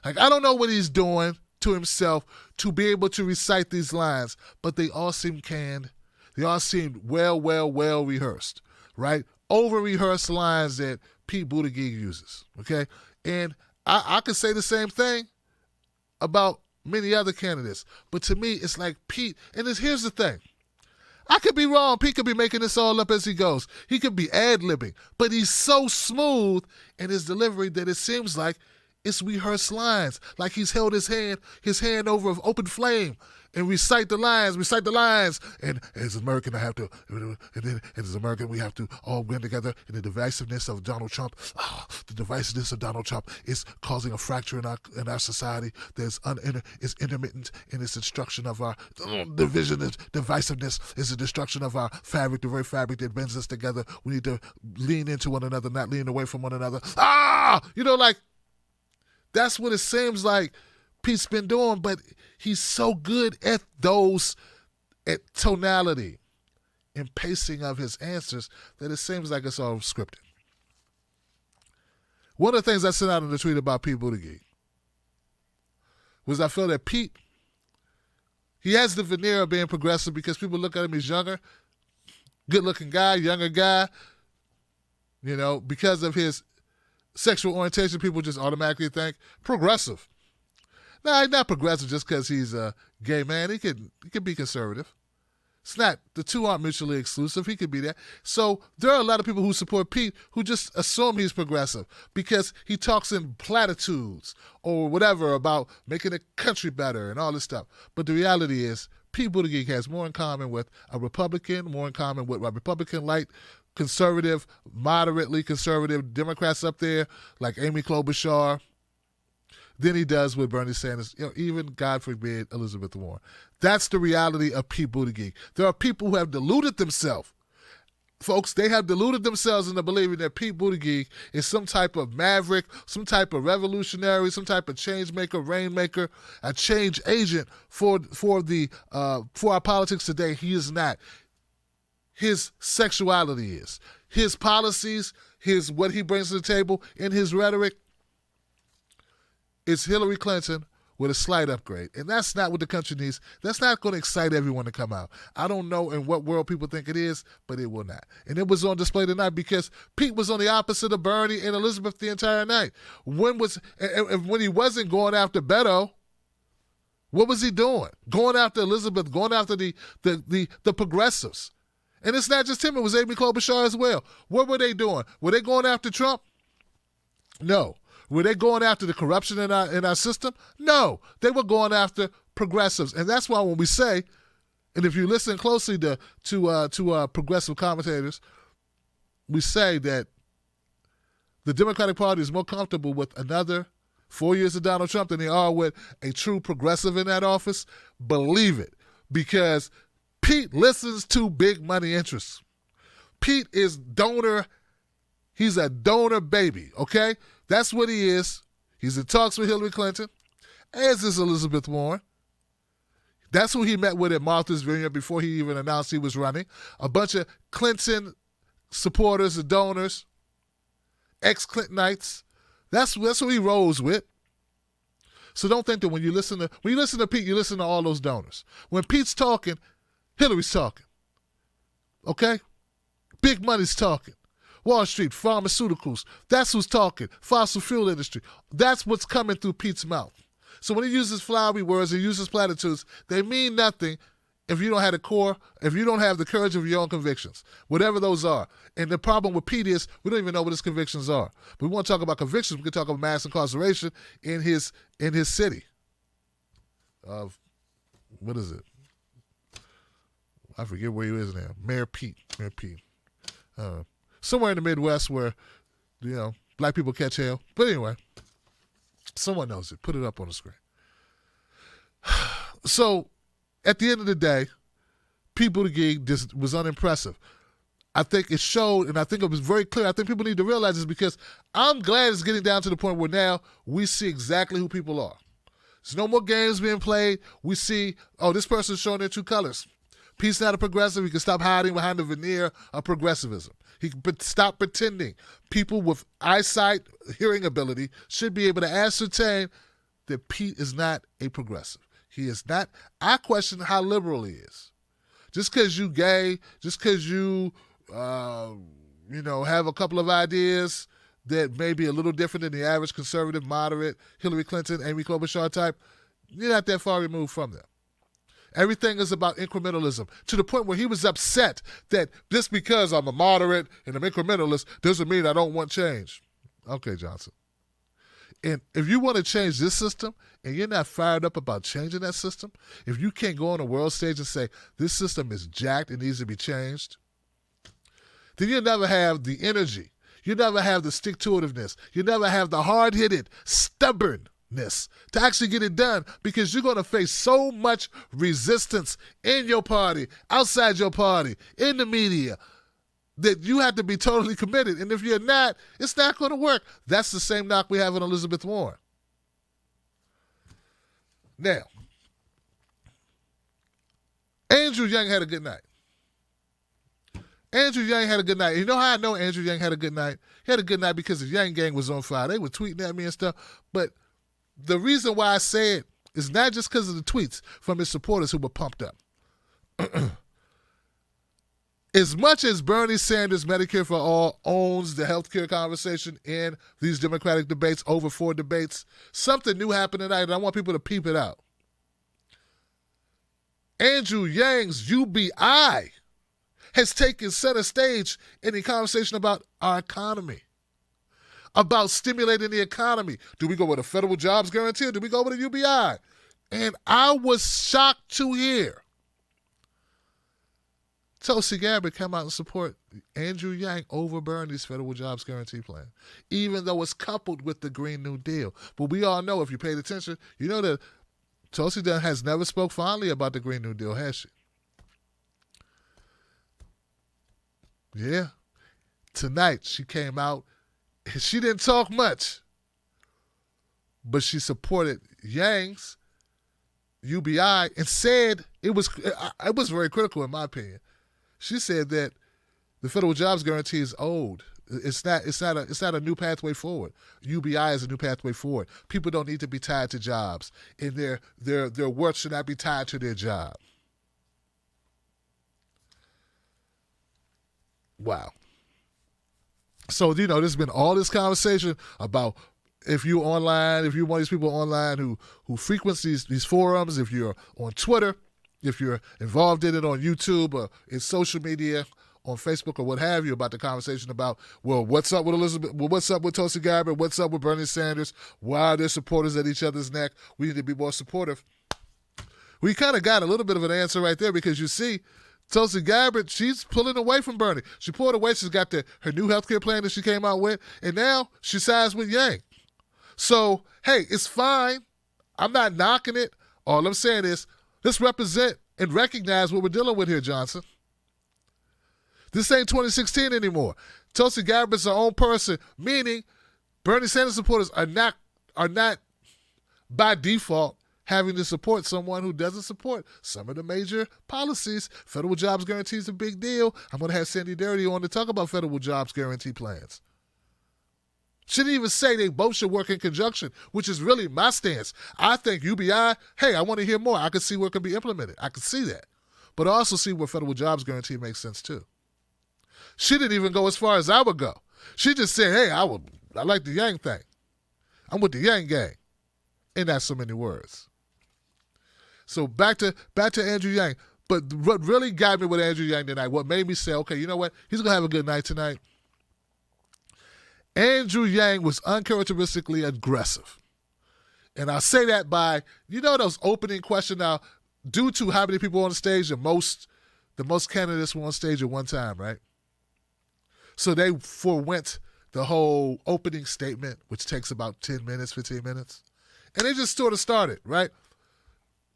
Like, I don't know what he's doing to himself to be able to recite these lines, but they all seem canned. They all seem well rehearsed, right? Over-rehearsed lines that Pete Buttigieg uses, okay? And I could say the same thing about many other candidates, but to me, it's like Pete, and here's the thing. I could be wrong. Pete could be making this all up as he goes. He could be ad-libbing. But he's so smooth in his delivery that it seems like it's rehearsed lines. Like he's held his hand over an open flame and recite the lines. And as an American, as an American, we have to all win together in the divisiveness of Donald Trump. The divisiveness of Donald Trump is causing a fracture in our society. Is intermittent in its destruction of our divisiveness is the destruction of our fabric, the very fabric that binds us together. We need to lean into one another, not lean away from one another. That's what it seems like Pete's been doing, but he's so good at tonality and pacing of his answers that it seems like it's all scripted. One of the things I sent out in the tweet about Pete Buttigieg was I feel that Pete, he has the veneer of being progressive because people look at him as younger, good-looking guy, younger guy, because of his sexual orientation, people just automatically think progressive. No, he's not progressive just because he's a gay man. He can be conservative. It's not, the two aren't mutually exclusive. He could be that. So there are a lot of people who support Pete who just assume he's progressive because he talks in platitudes or whatever about making the country better and all this stuff. But the reality is Pete Buttigieg has more in common with a Republican, more in common with a Republican light, conservative, moderately conservative Democrats up there like Amy Klobuchar than he does with Bernie Sanders, even, God forbid, Elizabeth Warren. That's the reality of Pete Buttigieg. There are people who have deluded themselves. Folks, they have deluded themselves into believing that Pete Buttigieg is some type of maverick, some type of revolutionary, some type of change maker, rainmaker, a change agent for our politics today. He is not. His sexuality is. His policies, what he brings to the table in his rhetoric, it's Hillary Clinton with a slight upgrade. And that's not what the country needs. That's not going to excite everyone to come out. I don't know in what world people think it is, but it will not. And it was on display tonight because Pete was on the opposite of Bernie and Elizabeth the entire night. When he wasn't going after Beto, what was he doing? Going after Elizabeth, going after the progressives. And it's not just him, it was Amy Klobuchar as well. What were they doing? Were they going after Trump? No. Were they going after the corruption in our system? No. They were going after progressives. And that's why when we say, and if you listen closely to progressive commentators, we say that the Democratic Party is more comfortable with another 4 years of Donald Trump than they are with a true progressive in that office. Believe it, because Pete listens to big money interests. Pete is donor. He's a donor baby, okay? That's what he is. He's in talks with Hillary Clinton, as is Elizabeth Warren. That's who he met with at Martha's Vineyard before he even announced he was running. A bunch of Clinton supporters and donors, ex-Clintonites. That's who he rolls with. So don't think that when you listen to Pete, you listen to all those donors. When Pete's talking, Hillary's talking. Okay? Big money's talking. Wall Street, pharmaceuticals, that's who's talking. Fossil fuel industry. That's what's coming through Pete's mouth. So when he uses flowery words, he uses platitudes, they mean nothing if you don't have the core, if you don't have the courage of your own convictions, whatever those are. And the problem with Pete is we don't even know what his convictions are. But we want to talk about convictions. We can talk about mass incarceration in his city. What is it? I forget where he is now. Mayor Pete. Somewhere in the Midwest where, black people catch hell. But anyway, someone knows it. Put it up on the screen. So, at the end of the day, Pete Buttigieg just was unimpressive. I think it showed, and I think it was very clear. I think people need to realize this because I'm glad it's getting down to the point where now we see exactly who people are. There's no more games being played. We see, this person's showing their true colors. Pete's not a progressive. He can stop hiding behind the veneer of progressivism. He can stop pretending. People with eyesight, hearing ability should be able to ascertain that Pete is not a progressive. He is not. I question how liberal he is. Just because you gay, just because you, have a couple of ideas that may be a little different than the average conservative, moderate, Hillary Clinton, Amy Klobuchar type, you're not that far removed from them. Everything is about incrementalism, to the point where he was upset that just because I'm a moderate and I'm incrementalist doesn't mean I don't want change. Okay, Johnson. And if you want to change this system and you're not fired up about changing that system, if you can't go on a world stage and say this system is jacked and needs to be changed, then you'll never have the energy. You'll never have the stick-to-itiveness. You'll never have the hard-headed, stubbornness to actually get it done, because you're going to face so much resistance in your party, outside your party, in the media, that you have to be totally committed. And if you're not, it's not going to work. That's the same knock we have on Elizabeth Warren. Now, Andrew Yang had a good night. Andrew Yang had a good night. You know how I know Andrew Yang had a good night? He had a good night because the Yang gang was on fire. They were tweeting at me and stuff. But the reason why I say it is not just because of the tweets from his supporters who were pumped up. As much as Bernie Sanders, Medicare for All, owns the healthcare conversation in these Democratic debates, over 4 debates, something new happened tonight, and I want people to peep it out. Andrew Yang's UBI has taken center stage in the conversation about our economy, about stimulating the economy. Do we go with a federal jobs guarantee or do we go with a UBI? And I was shocked to hear Tulsi Gabbard come out and support Andrew Yang over Bernie's federal jobs guarantee plan, even though it's coupled with the Green New Deal. But we all know, if you paid attention, you know that Tulsi has never spoke fondly about the Green New Deal, has she? Yeah. Tonight, she came out. She didn't talk much, but she supported Yang's UBI and said it was very critical in my opinion. She said that the federal jobs guarantee is owed It's not a new pathway forward. UBI is a new pathway forward. People don't need to be tied to jobs, and their work should not be tied to their job. Wow. So, there's been all this conversation about if you're online, if you're one of these people online who frequents these forums, if you're on Twitter, if you're involved in it on YouTube or in social media, on Facebook or what have you, about the conversation about, well, what's up with Elizabeth? Well, what's up with Tulsi Gabbard? What's up with Bernie Sanders? Why are their supporters at each other's neck? We need to be more supportive. We kind of got a little bit of an answer right there, because you see, Tulsi Gabbard, she's pulling away from Bernie. She pulled away. She's got her new healthcare plan that she came out with, and now she sides with Yang. So, hey, it's fine. I'm not knocking it. All I'm saying is, let's represent and recognize what we're dealing with here, Johnson. This ain't 2016 anymore. Tulsi Gabbard's her own person, meaning Bernie Sanders supporters are not by default having to support someone who doesn't support some of the major policies. Federal jobs guarantee is a big deal. I'm going to have Sandy Dirty on to talk about federal jobs guarantee plans. She didn't even say they both should work in conjunction, which is really my stance. I think UBI, hey, I want to hear more. I can see where it can be implemented. I can see that. But I also see where federal jobs guarantee makes sense too. She didn't even go as far as I would go. She just said, hey, I like the Yang thing. I'm with the Yang gang. And that's so many words. So back to Andrew Yang. But what really got me with Andrew Yang tonight, what made me say, okay, you know what? He's going to have a good night tonight. Andrew Yang was uncharacteristically aggressive. And I say that by, those opening questions now, due to how many people on the stage, the most candidates were on stage at one time, right? So they forewent the whole opening statement, which takes about 10 minutes, 15 minutes. And they just sort of started, right?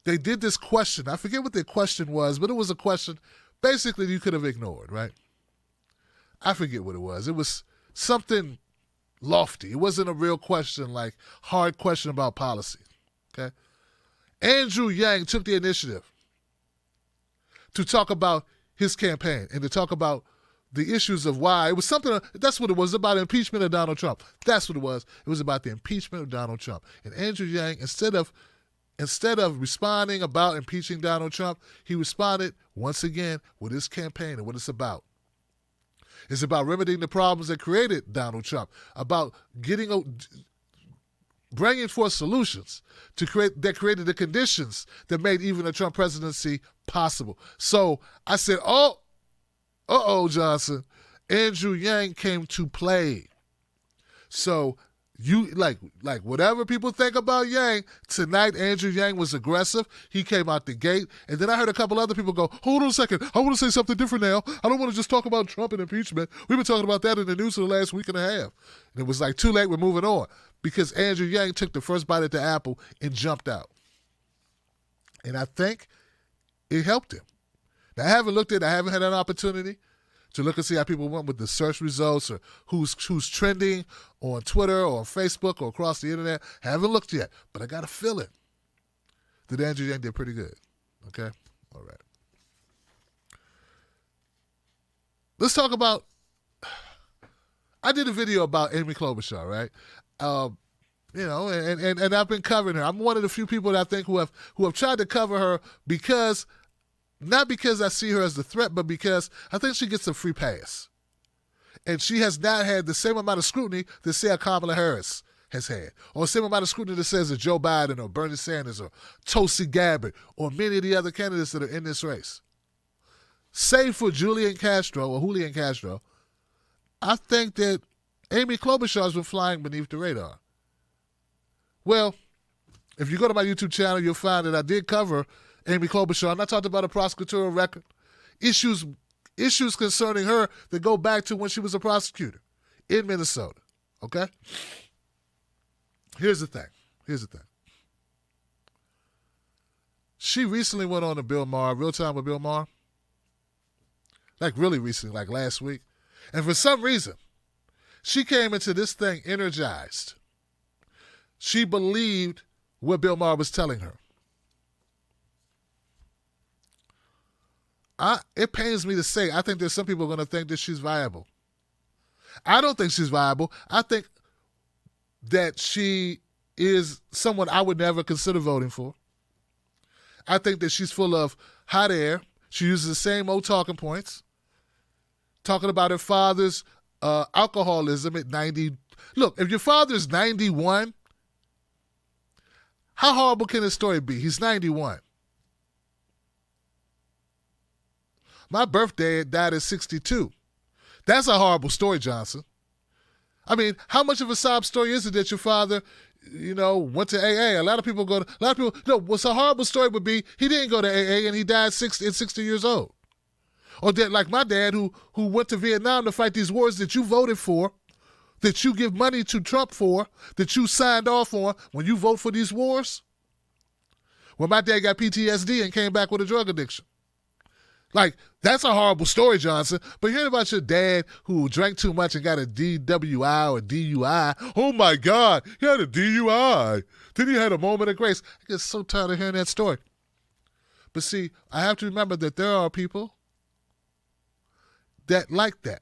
They did this question. I forget what their question was, but it was a question basically you could have ignored, right? I forget what it was. It was something lofty. It wasn't a real question, like hard question about policy, okay? Andrew Yang took the initiative to talk about his campaign and to talk about the issues of why. It was something, that's what it was, about impeachment of Donald Trump. That's what it was. It was about the impeachment of Donald Trump. And Andrew Yang, instead of responding about impeaching Donald Trump, he responded once again with his campaign and what it's about. It's about remedying the problems that created Donald Trump, about bringing forth solutions that created the conditions that made even a Trump presidency possible. So I said, Johnson, Andrew Yang came to play. So you like whatever people think about Yang, tonight Andrew Yang was aggressive. He came out the gate. And then I heard a couple other people go, hold on a second, I want to say something different now. I don't want to just talk about Trump and impeachment. We've been talking about that in the news for the last week and a half. And it was like, too late, we're moving on. Because Andrew Yang took the first bite at the apple and jumped out. And I think it helped him. Now, I haven't had an opportunity to look and see how people went with the search results or who's trending on Twitter or on Facebook or across the internet. Haven't looked yet, but I got a feeling that Andrew Yang did pretty good. Okay? All right. Let's talk about, I did a video about Amy Klobuchar, right? And I've been covering her. I'm one of the few people that I think who have tried to cover her not because I see her as the threat, but because I think she gets a free pass. And she has not had the same amount of scrutiny that, say, Kamala Harris has had, or the same amount of scrutiny that says that Joe Biden or Bernie Sanders or Tulsi Gabbard or many of the other candidates that are in this race. Save for Julian Castro, I think that Amy Klobuchar has been flying beneath the radar. Well, if you go to my YouTube channel, you'll find that I did cover Amy Klobuchar, and I talked about a prosecutorial record, issues concerning her that go back to when she was a prosecutor in Minnesota, okay? Here's the thing. She recently went on to Bill Maher, Real Time with Bill Maher, like really recently, like last week, and for some reason, she came into this thing energized. She believed what Bill Maher was telling her. It pains me to say, I think there's some people going to think that she's viable. I don't think she's viable. I think that she is someone I would never consider voting for. I think that she's full of hot air. She uses the same old talking points, talking about her father's alcoholism at 90. Look, if your father's 91, how horrible can his story be? He's 91. My birthday died at 62. That's a horrible story, Johnson. I mean, how much of a sob story is it that your father, went to AA? A lot of people no, what's a horrible story would be he didn't go to AA and he died at 60 years old. Or that, like my dad, who went to Vietnam to fight these wars that you voted for, that you give money to Trump for, that you signed off on when you vote for these wars. Well, my dad got PTSD and came back with a drug addiction. Like, that's a horrible story, Johnson. But hearing about your dad who drank too much and got a DWI or DUI, oh my God, he had a DUI. Then he had a moment of grace. I get so tired of hearing that story. But see, I have to remember that there are people that like that.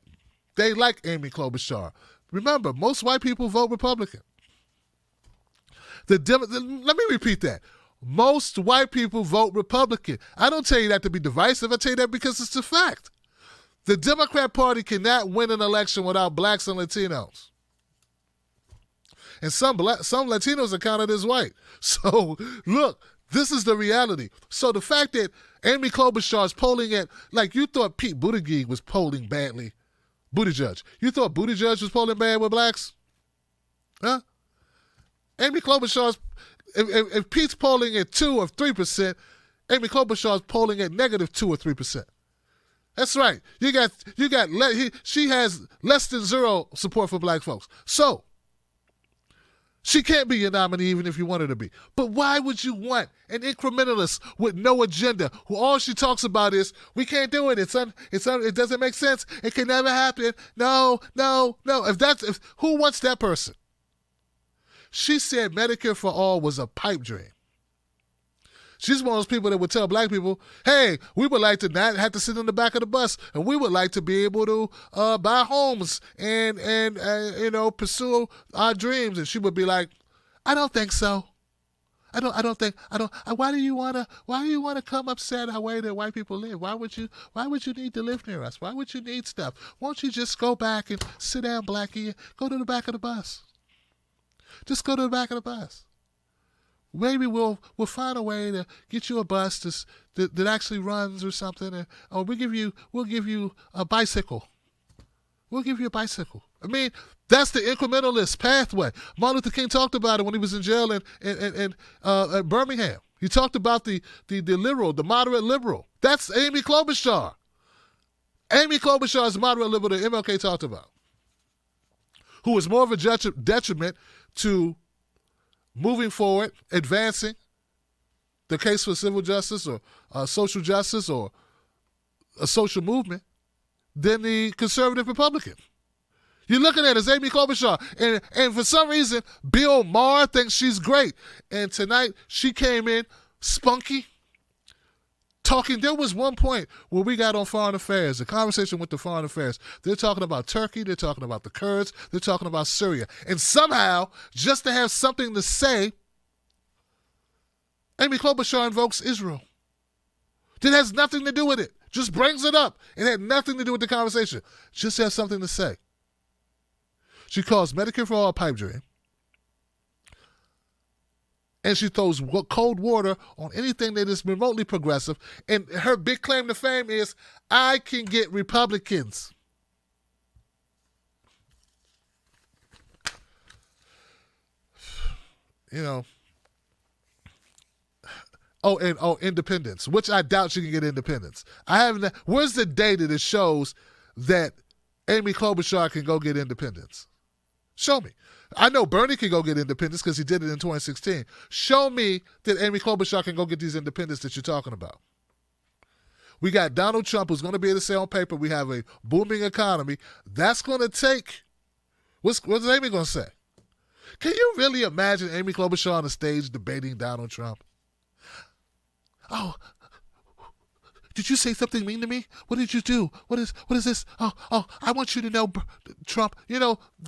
They like Amy Klobuchar. Remember, most white people vote Republican. Let me repeat that. Most white people vote Republican. I don't tell you that to be divisive. I tell you that because it's a fact. The Democrat Party cannot win an election without blacks and Latinos. And some Latinos are counted as white. So, look, this is the reality. So the fact that Amy Klobuchar is polling at, like you thought Pete Buttigieg was polling badly. Buttigieg. You thought Buttigieg was polling bad with blacks? Huh? Amy Klobuchar's, if Pete's polling at 2 or 3%, Amy Klobuchar's polling at -2 or 3%. That's right. She has less than zero support for black folks. So, she can't be your nominee even if you want her to be. But why would you want an incrementalist with no agenda who all she talks about is, we can't do it. It doesn't make sense. It can never happen. No. Who wants that person? She said Medicare for all was a pipe dream. She's one of those people that would tell black people, hey, we would like to not have to sit in the back of the bus, and we would like to be able to buy homes and pursue our dreams. And she would be like, I don't think so. Why do you want to come upset our way that white people live? Why would you need to live near us? Why would you need stuff? Won't you just go back and sit down, Blackie, and go to the back of the bus? Just go to the back of the bus. Maybe we'll find a way to get you a bus that actually runs or something, or we'll give you a bicycle. We'll give you a bicycle. I mean, that's the incrementalist pathway. Martin Luther King talked about it when he was in jail in Birmingham. He talked about the liberal, the moderate liberal. That's Amy Klobuchar. Amy Klobuchar is the moderate liberal that MLK talked about, who is more of a detriment to moving forward, advancing the case for civil justice or social justice or a social movement than the conservative Republican. You're looking at it as Amy Klobuchar. And for some reason, Bill Maher thinks she's great. And tonight, she came in spunky, talking. There was one point where we got on Foreign Affairs, a conversation with the Foreign Affairs. They're talking about Turkey. They're talking about the Kurds. They're talking about Syria. And somehow, just to have something to say, Amy Klobuchar invokes Israel. That has nothing to do with it. Just brings it up. It had nothing to do with the conversation. Just has something to say. She calls Medicare for all a pipe dream. And she throws cold water on anything that is remotely progressive. And her big claim to fame is, I can get Republicans. Independence, which I doubt she can get independence. Where's the data that shows that Amy Klobuchar can go get independence? Show me. I know Bernie can go get independence because he did it in 2016. Show me that Amy Klobuchar can go get these independents that you're talking about. We got Donald Trump, who's going to be able to say on paper we have a booming economy. That's going to take, what's Amy going to say? Can you really imagine Amy Klobuchar on the stage debating Donald Trump? Oh, Did you say something mean to me? What did you do? What is this? Oh, I want you to know, Trump,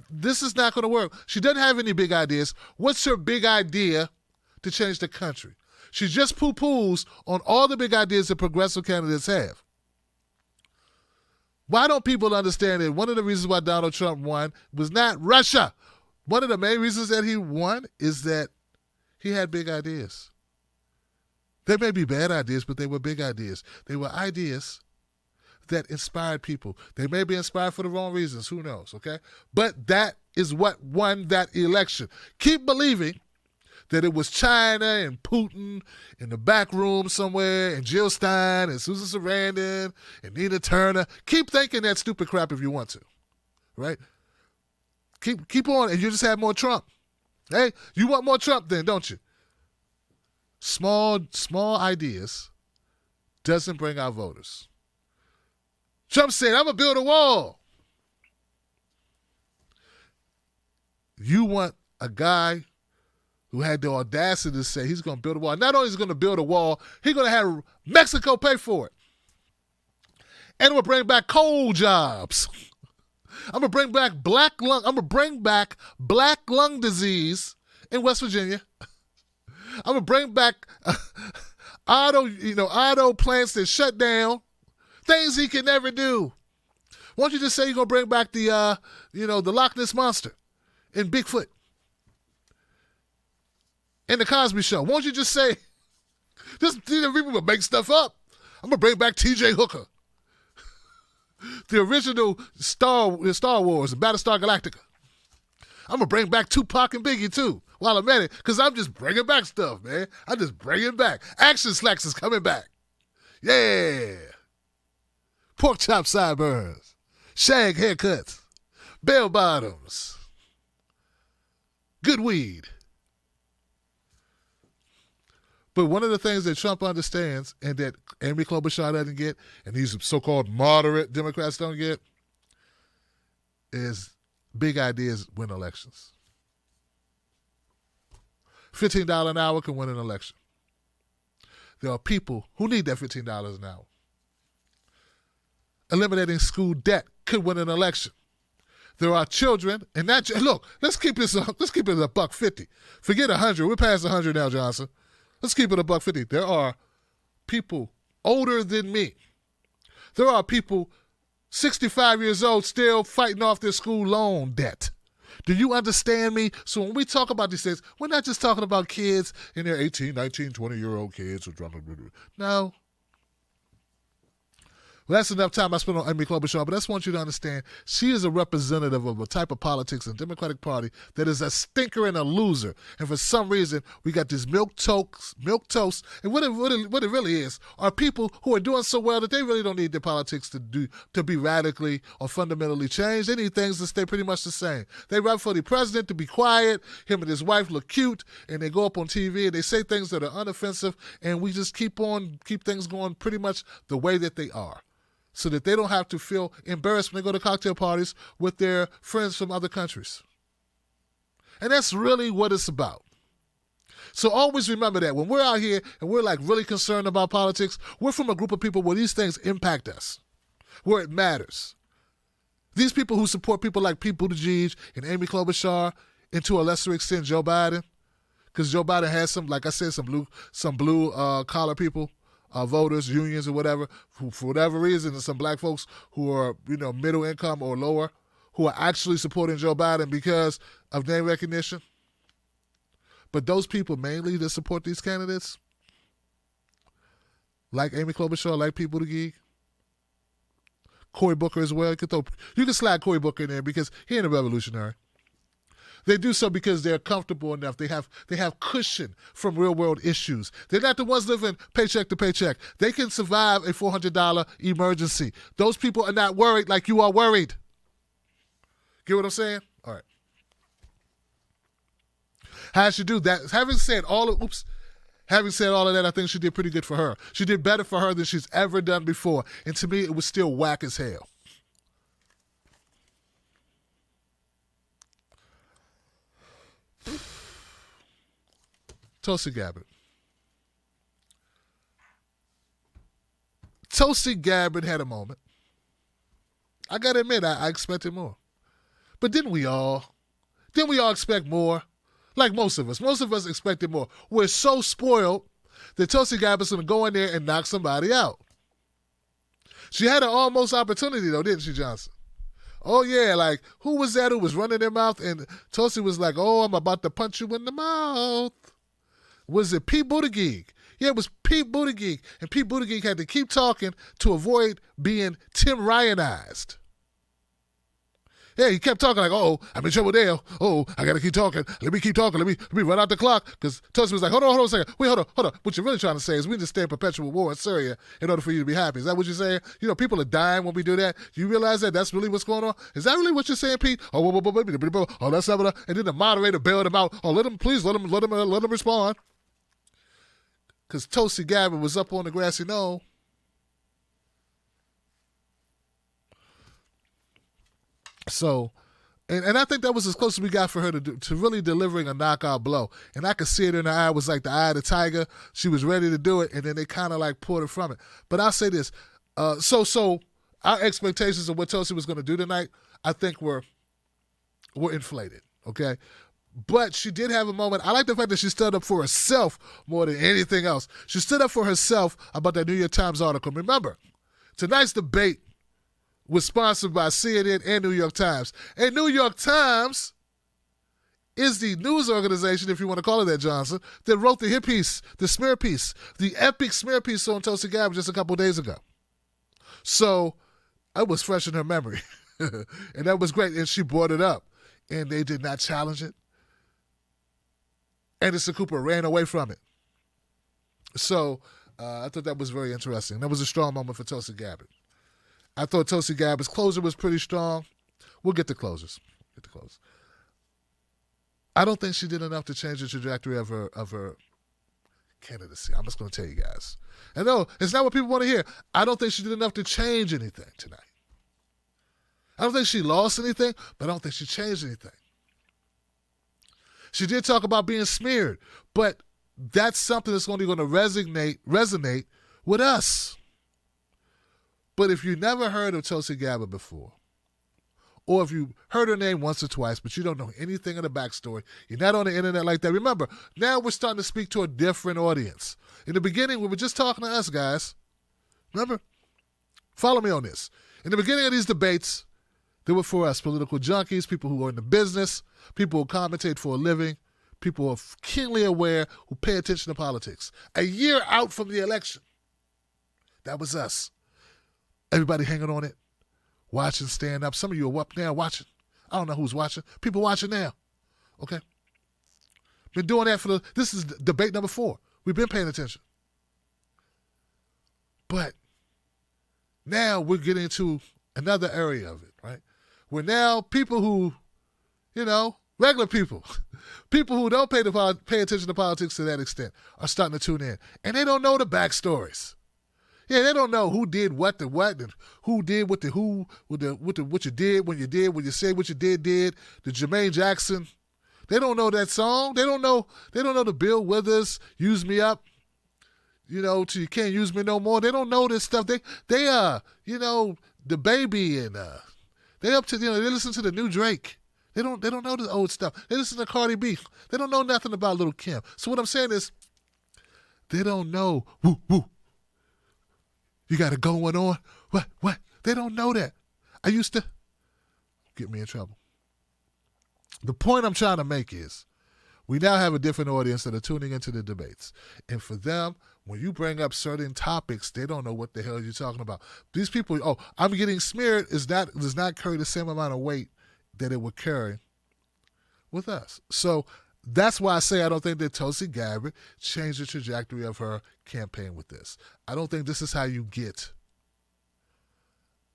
this is not going to work. She doesn't have any big ideas. What's her big idea to change the country? She just poo-poos on all the big ideas that progressive candidates have. Why don't people understand that one of the reasons why Donald Trump won was not Russia? One of the main reasons that he won is that he had big ideas. They may be bad ideas, but they were big ideas. They were ideas that inspired people. They may be inspired for the wrong reasons. Who knows, okay? But that is what won that election. Keep believing that it was China and Putin in the back room somewhere, and Jill Stein and Susan Sarandon and Nina Turner. Keep thinking that stupid crap if you want to, right? Keep on, and you just have more Trump. Hey, you want more Trump then, don't you? Small ideas doesn't bring out voters. Trump said, I'm going to build a wall. You want a guy who had the audacity to say he's going to build a wall. Not only is he going to build a wall, he's going to have Mexico pay for it. And we'll bring back coal jobs. I'm going to bring back black lung disease in West Virginia. I'm going to bring back auto plants that shut down, things he can never do. Why don't you just say you're going to bring back the Loch Ness Monster and Bigfoot and the Cosby Show? Why don't you just say, people will make stuff up. I'm going to bring back T.J. Hooker, the original Star Wars, Battlestar Galactica. I'm going to bring back Tupac and Biggie, too, while I'm at it, because I'm just bringing back stuff, man. I'm just bringing back. Action Slacks is coming back. Yeah. Pork chop sideburns. Shag haircuts. Bell bottoms. Good weed. But one of the things that Trump understands and that Amy Klobuchar doesn't get, and these so-called moderate Democrats don't get, is big ideas win elections. $15 an hour can win an election. There are people who need that $15 an hour. Eliminating school debt could win an election. There are children, and look, let's keep it $1.50. Forget 100. We're past 100 now, Johnson. Let's keep it $1.50. There are people older than me. There are people 65 years old still fighting off their school loan debt. Do you understand me? So when we talk about these things, we're not just talking about kids in their 18, 19, 20-year-old kids who drunk. No. Well, that's enough time I spent on Amy Klobuchar, but I just want you to understand she is a representative of a type of politics in the Democratic Party that is a stinker and a loser. And for some reason, we got this milquetoast, and what it really is are people who are doing so well that they really don't need their politics to be radically or fundamentally changed. They need things to stay pretty much the same. They run for the president to be quiet, him and his wife look cute, and they go up on TV and they say things that are unoffensive, and we just keep things going pretty much the way that they are, so that they don't have to feel embarrassed when they go to cocktail parties with their friends from other countries. And that's really what it's about. So always remember that when we're out here and we're like really concerned about politics, we're from a group of people where these things impact us, where it matters. These people who support people like Pete Buttigieg and Amy Klobuchar, and to a lesser extent Joe Biden, because Joe Biden has some, like I said, some blue collar people, voters, unions, or whatever, who, for whatever reason, and some black folks who are, middle income or lower, who are actually supporting Joe Biden because of name recognition. But those people mainly that support these candidates, like Amy Klobuchar, like Pete Buttigieg, Cory Booker as well. You can slide Cory Booker in there because he ain't a revolutionary. They do so because they're comfortable enough. They have cushion from real-world issues. They're not the ones living paycheck to paycheck. They can survive a $400 emergency. Those people are not worried like you are worried. Get what I'm saying? All right. How she do that? Having said all of that, I think she did pretty good for her. She did better for her than she's ever done before. And to me, it was still whack as hell. Tulsi Gabbard. Tulsi Gabbard had a moment. I got to admit, I expected more. But didn't we all? Didn't we all expect more? Like most of us. Most of us expected more. We're so spoiled that Tulsi Gabbard's going to go in there and knock somebody out. She had an almost opportunity, though, didn't she, Johnson? Oh, yeah, like, who was that who was running their mouth? And Tulsi was like, oh, I'm about to punch you in the mouth. Was it Pete Buttigieg? Yeah, it was Pete Buttigieg. And Pete Buttigieg had to keep talking to avoid being Tim Ryanized. Yeah, he kept talking like, oh, I'm in trouble there. Oh, I got to keep talking. Let me keep talking. Let me run out the clock. Because Tulsi was like, hold on a second. Wait, hold on. What you're really trying to say is we just stay in perpetual war in Syria in order for you to be happy. Is that what you're saying? You know, people are dying when we do that. Do you realize that that's really what's going on? Is that really what you're saying, Pete? Oh, that's not what. And then the moderator bailed him out. Oh, let him respond. Because Tulsi Gabbard was up on the grassy knoll. So, and I think that was as close as we got for her to really delivering a knockout blow. And I could see it in her eye. It was like the eye of the tiger. She was ready to do it, and then they kind of like pulled her from it. But I'll say this. So our expectations of what Tulsi was going to do tonight, I think were inflated, okay? But she did have a moment. I like the fact that she stood up for herself more than anything else. She stood up for herself about that New York Times article. Remember, tonight's debate was sponsored by CNN and New York Times. And New York Times is the news organization, if you want to call it that, Johnson, that wrote the hit piece, the smear piece, the epic smear piece on Tulsi Gabbard just a couple of days ago. So it was fresh in her memory. And that was great. And she brought it up. And they did not challenge it. Anderson Cooper ran away from it. So I thought that was very interesting. That was a strong moment for Tulsi Gabbard. I thought Tulsi Gabbard's closer was pretty strong. We'll get the closers. I don't think she did enough to change the trajectory of her candidacy. I'm just going to tell you guys. And no, it's not what people want to hear. I don't think she did enough to change anything tonight. I don't think she lost anything, but I don't think she changed anything. She did talk about being smeared, but that's something that's only going to resonate with us. But if you never heard of Tulsi Gabbard before, or if you heard her name once or twice, but you don't know anything of the backstory, you're not on the internet like that, remember, now we're starting to speak to a different audience. In the beginning, we were just talking to us, guys. Remember? Follow me on this. In the beginning of these debates, they were for us, political junkies, people who are in the business, people who commentate for a living, people who are keenly aware, who pay attention to politics. A year out from the election, that was us. Everybody hanging on it, watching, stand up. Some of you are up now watching. I don't know who's watching. People watching now. Okay? Been doing that this is debate number 4. We've been paying attention. But now we're getting into another area of it, right? Where now people who, regular people, people who don't pay attention to politics to that extent are starting to tune in. And they don't know the backstories. Yeah, they don't know who did what to what, and who did what to who, what you did, when you said what you did, the Jermaine Jackson. They don't know that song. They don't know the Bill Withers, Use Me Up, till you can't use me no more. They don't know this stuff. They the Baby, and they up to, they listen to the new Drake. They don't know the old stuff. They listen to Cardi B. They don't know nothing about Lil' Kim. So what I'm saying is, they don't know, woo, woo. You got it going on? What? They don't know that. I used to get me in trouble. The point I'm trying to make is we now have a different audience that are tuning into the debates. And for them, when you bring up certain topics, they don't know what the hell you're talking about. These people, I'm getting smeared, does not carry the same amount of weight that it would carry with us. So that's why I say I don't think that Tulsi Gabbard changed the trajectory of her campaign with this. I don't think this is how you get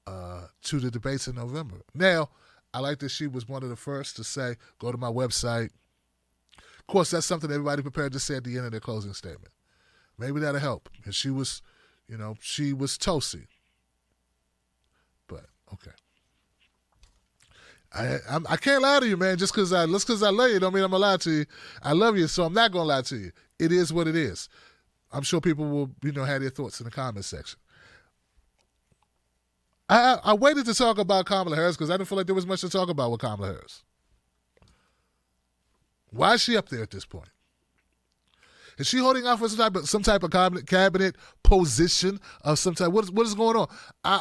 to the debates in November. Now, I like that she was one of the first to say, go to my website. Of course, that's something everybody prepared to say at the end of their closing statement. Maybe that'll help. And she was Tulsi. But, okay. I can't lie to you, man. Just because I love you don't mean I'm going to lie to you. I love you, so I'm not going to lie to you. It is what it is. I'm sure people will, have their thoughts in the comment section. I waited to talk about Kamala Harris because I didn't feel like there was much to talk about with Kamala Harris. Why is she up there at this point? Is she holding out for some type of cabinet position of some type? What is going on?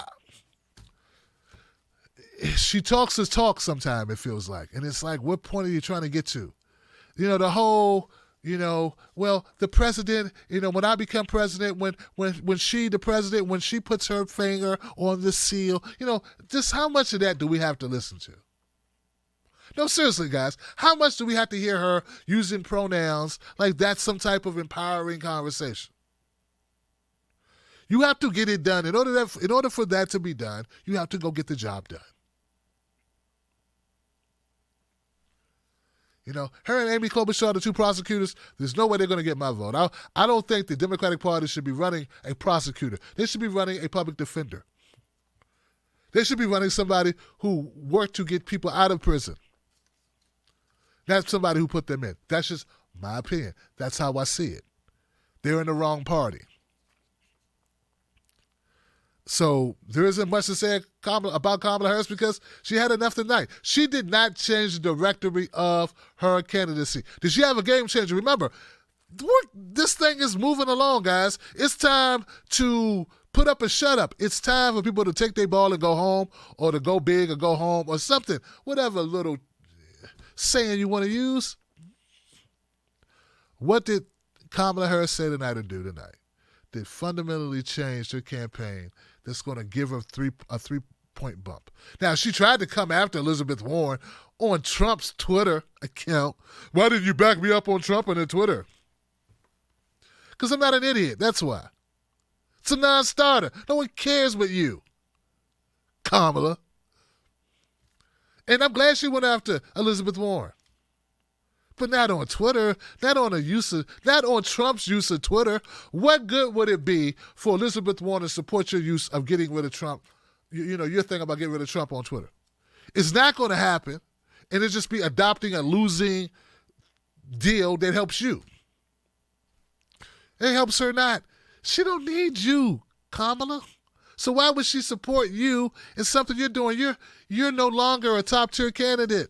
She talks the talk sometimes, it feels like. And it's like, what point are you trying to get to? The whole, well, the president, when I become president, when she, the president, when she puts her finger on the seal, just how much of that do we have to listen to? No, seriously, guys, how much do we have to hear her using pronouns like that's some type of empowering conversation? You have to get it done. In order for that to be done, you have to go get the job done. Her and Amy Klobuchar, the two prosecutors, there's no way they're going to get my vote. I don't think the Democratic Party should be running a prosecutor. They should be running a public defender. They should be running somebody who worked to get people out of prison. Not somebody who put them in. That's just my opinion. That's how I see it. They're in the wrong party. So there isn't much to say about Kamala Harris because she had enough tonight. She did not change the directory of her candidacy. Did she have a game changer? Remember, this thing is moving along, guys. It's time to put up a shut up. It's time for people to take their ball and go home, or to go big or go home, or something. Whatever little saying you want to use. What did Kamala Harris say tonight or do tonight that fundamentally changed her campaign that's going to give her a three-point bump? Now, she tried to come after Elizabeth Warren on Trump's Twitter account. Why didn't you back me up on Trump on Twitter? Because I'm not an idiot. That's why. It's a non-starter. No one cares but you, Kamala. And I'm glad she went after Elizabeth Warren. But not on Twitter, not on Trump's use of Twitter. What good would it be for Elizabeth Warren to support your use of getting rid of Trump? Your thing about getting rid of Trump on Twitter. It's not going to happen, and it'll just be adopting a losing deal that helps you. It helps her not. She don't need you, Kamala. So why would she support you in something you're doing? You're no longer a top-tier candidate.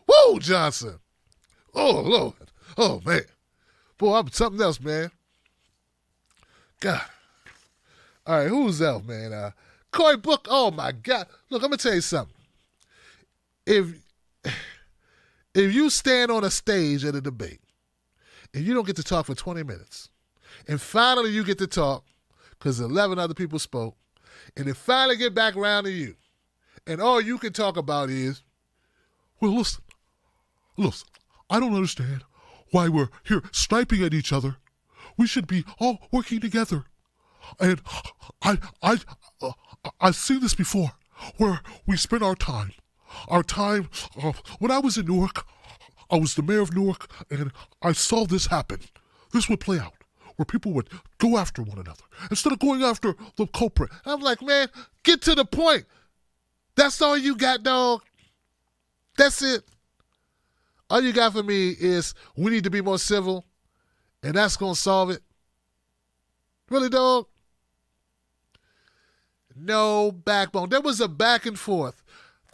Whoa, Johnson. Oh, Lord. Oh, man. Boy, I'm something else, man. God. All right, who's else, man? Cory Booker. Oh, my God. Look, I'm going to tell you something. If you stand on a stage at a debate and you don't get to talk for 20 minutes, and finally you get to talk because 11 other people spoke, and they finally get back around to you, and all you can talk about is, well, listen, I don't understand why we're here sniping at each other. We should be all working together. And I've seen this before, where we spend our time, when I was in Newark, I was the mayor of Newark, and I saw this happen. This would play out, where people would go after one another instead of going after the culprit. And I'm like, man, get to the point. That's all you got, dog. That's it. All you got for me is we need to be more civil, and that's going to solve it. Really, dog? No backbone. There was a back and forth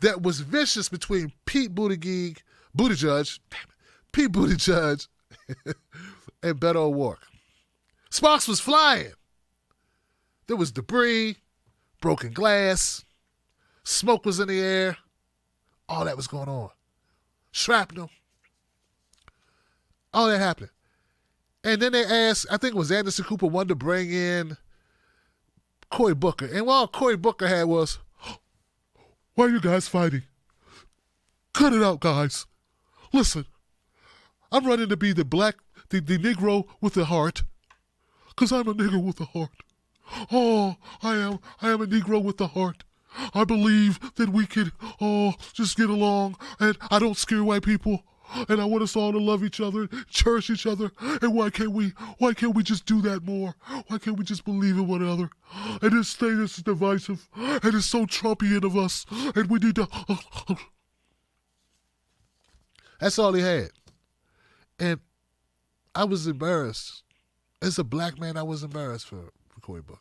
that was vicious between Pete Buttigieg, and Beto O'Rourke. Sparks was flying. There was debris, broken glass, smoke was in the air. All that was going on. Shrapnel. All that happened. And then they asked, I think it was Anderson Cooper wanted to bring in Cory Booker. And all Cory Booker had was, why are you guys fighting? Cut it out, guys. Listen, I'm running to be the Negro with the heart, because I'm a nigger with a heart. Oh, I am a Negro with a heart. I believe that we can just get along, and I don't scare white people, and I want us all to love each other, cherish each other, and why can't we just do that more? Why can't we just believe in one another? And this thing is divisive, and it's so Trumpian of us, and we need to... That's all he had. And I was embarrassed As a black man, I was embarrassed for Cory Booker.